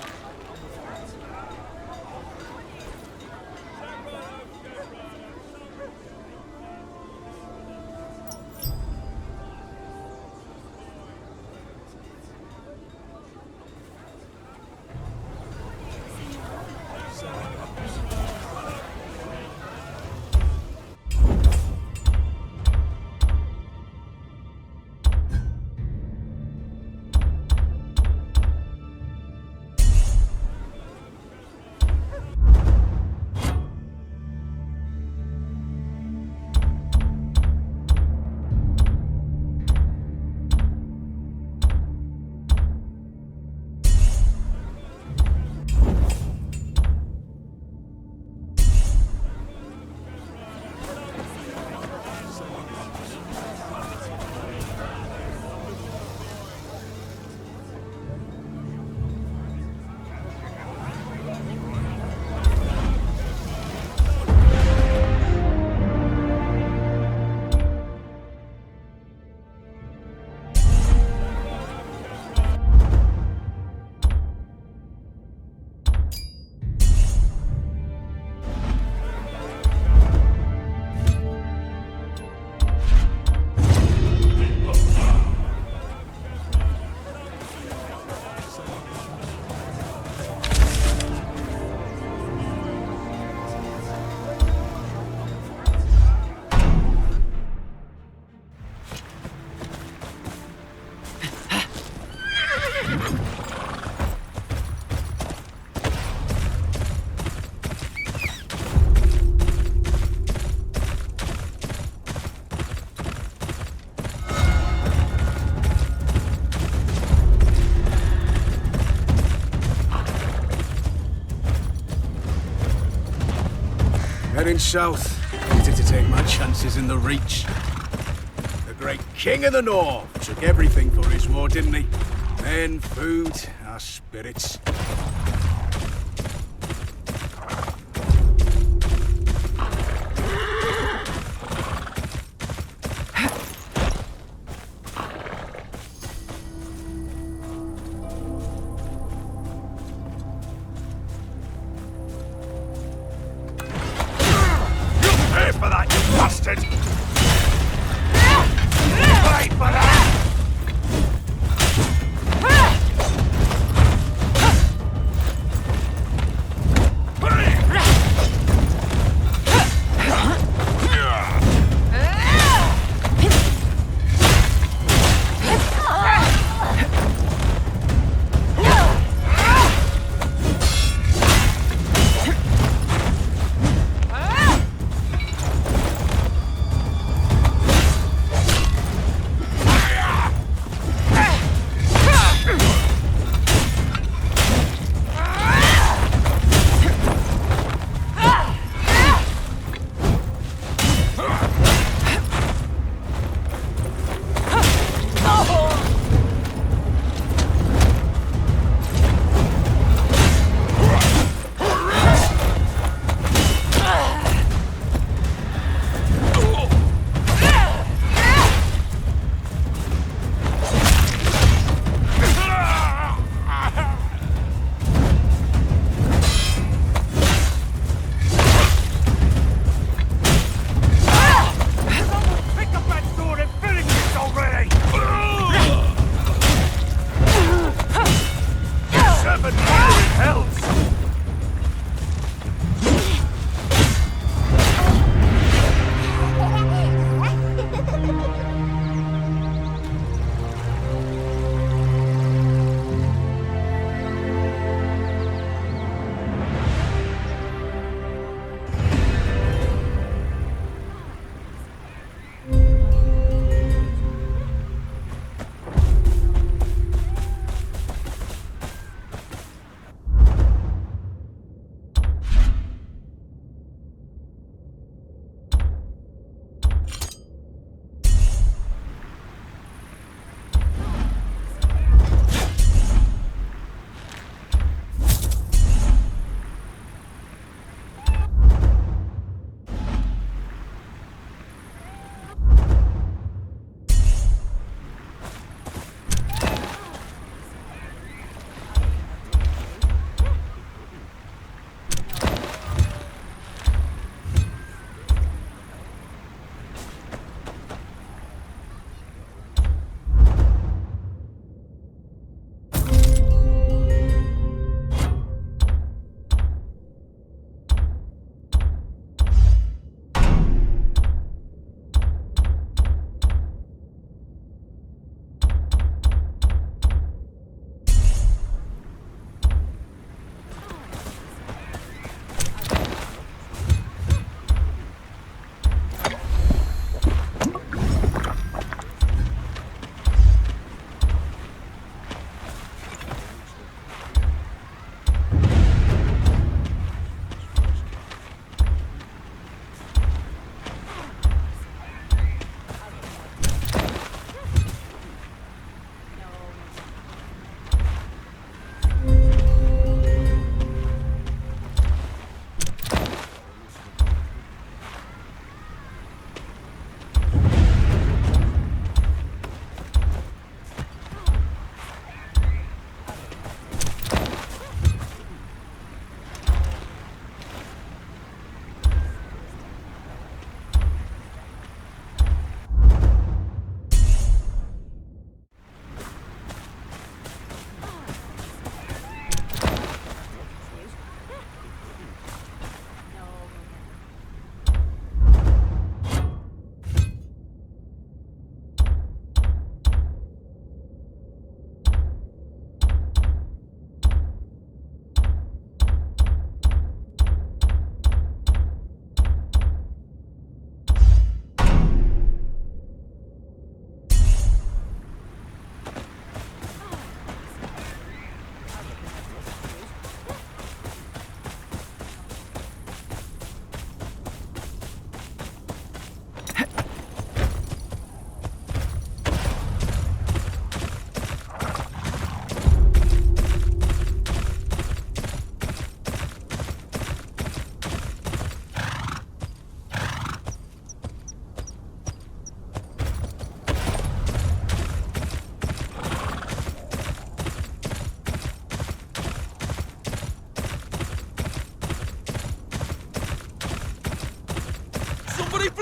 Heading south, ready to take my chances in the Reach. The great king of the North took everything for his war, didn't he? Men, food, our spirits.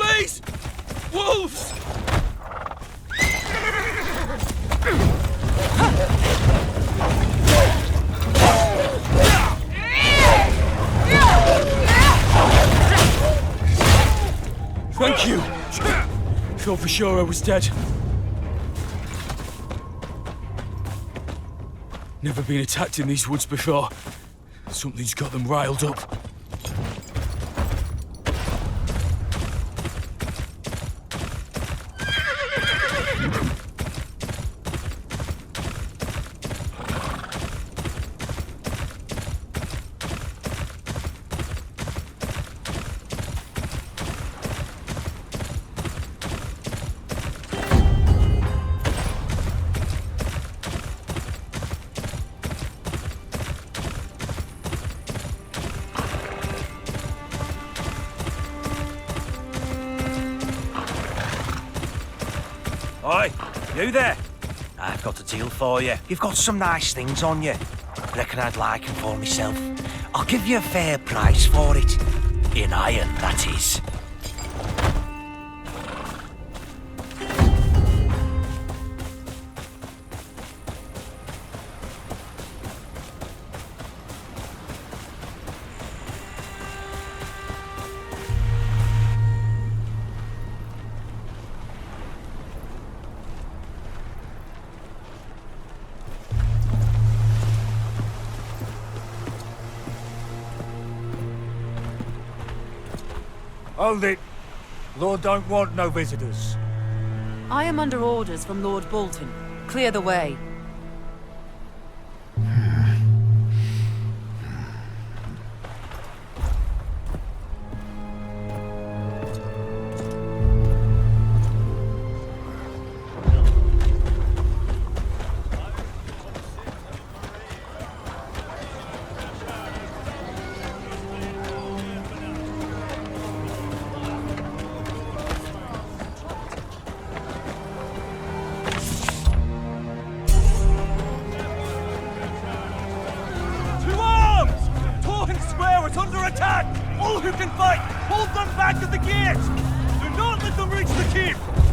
Please! Wolves! Thank you! Thought for sure I was dead. Never been attacked in these woods before. Something's got them riled up. Oi, you there? I've got a deal for you. You've got some nice things on you. Reckon I'd like 'em for myself. I'll give you a fair price for it. In iron, that is. Hold it. Lord don't want no visitors. I am under orders from Lord Bolton. Clear the way. All who can fight, hold them back at the gate! Do not let them reach the keep!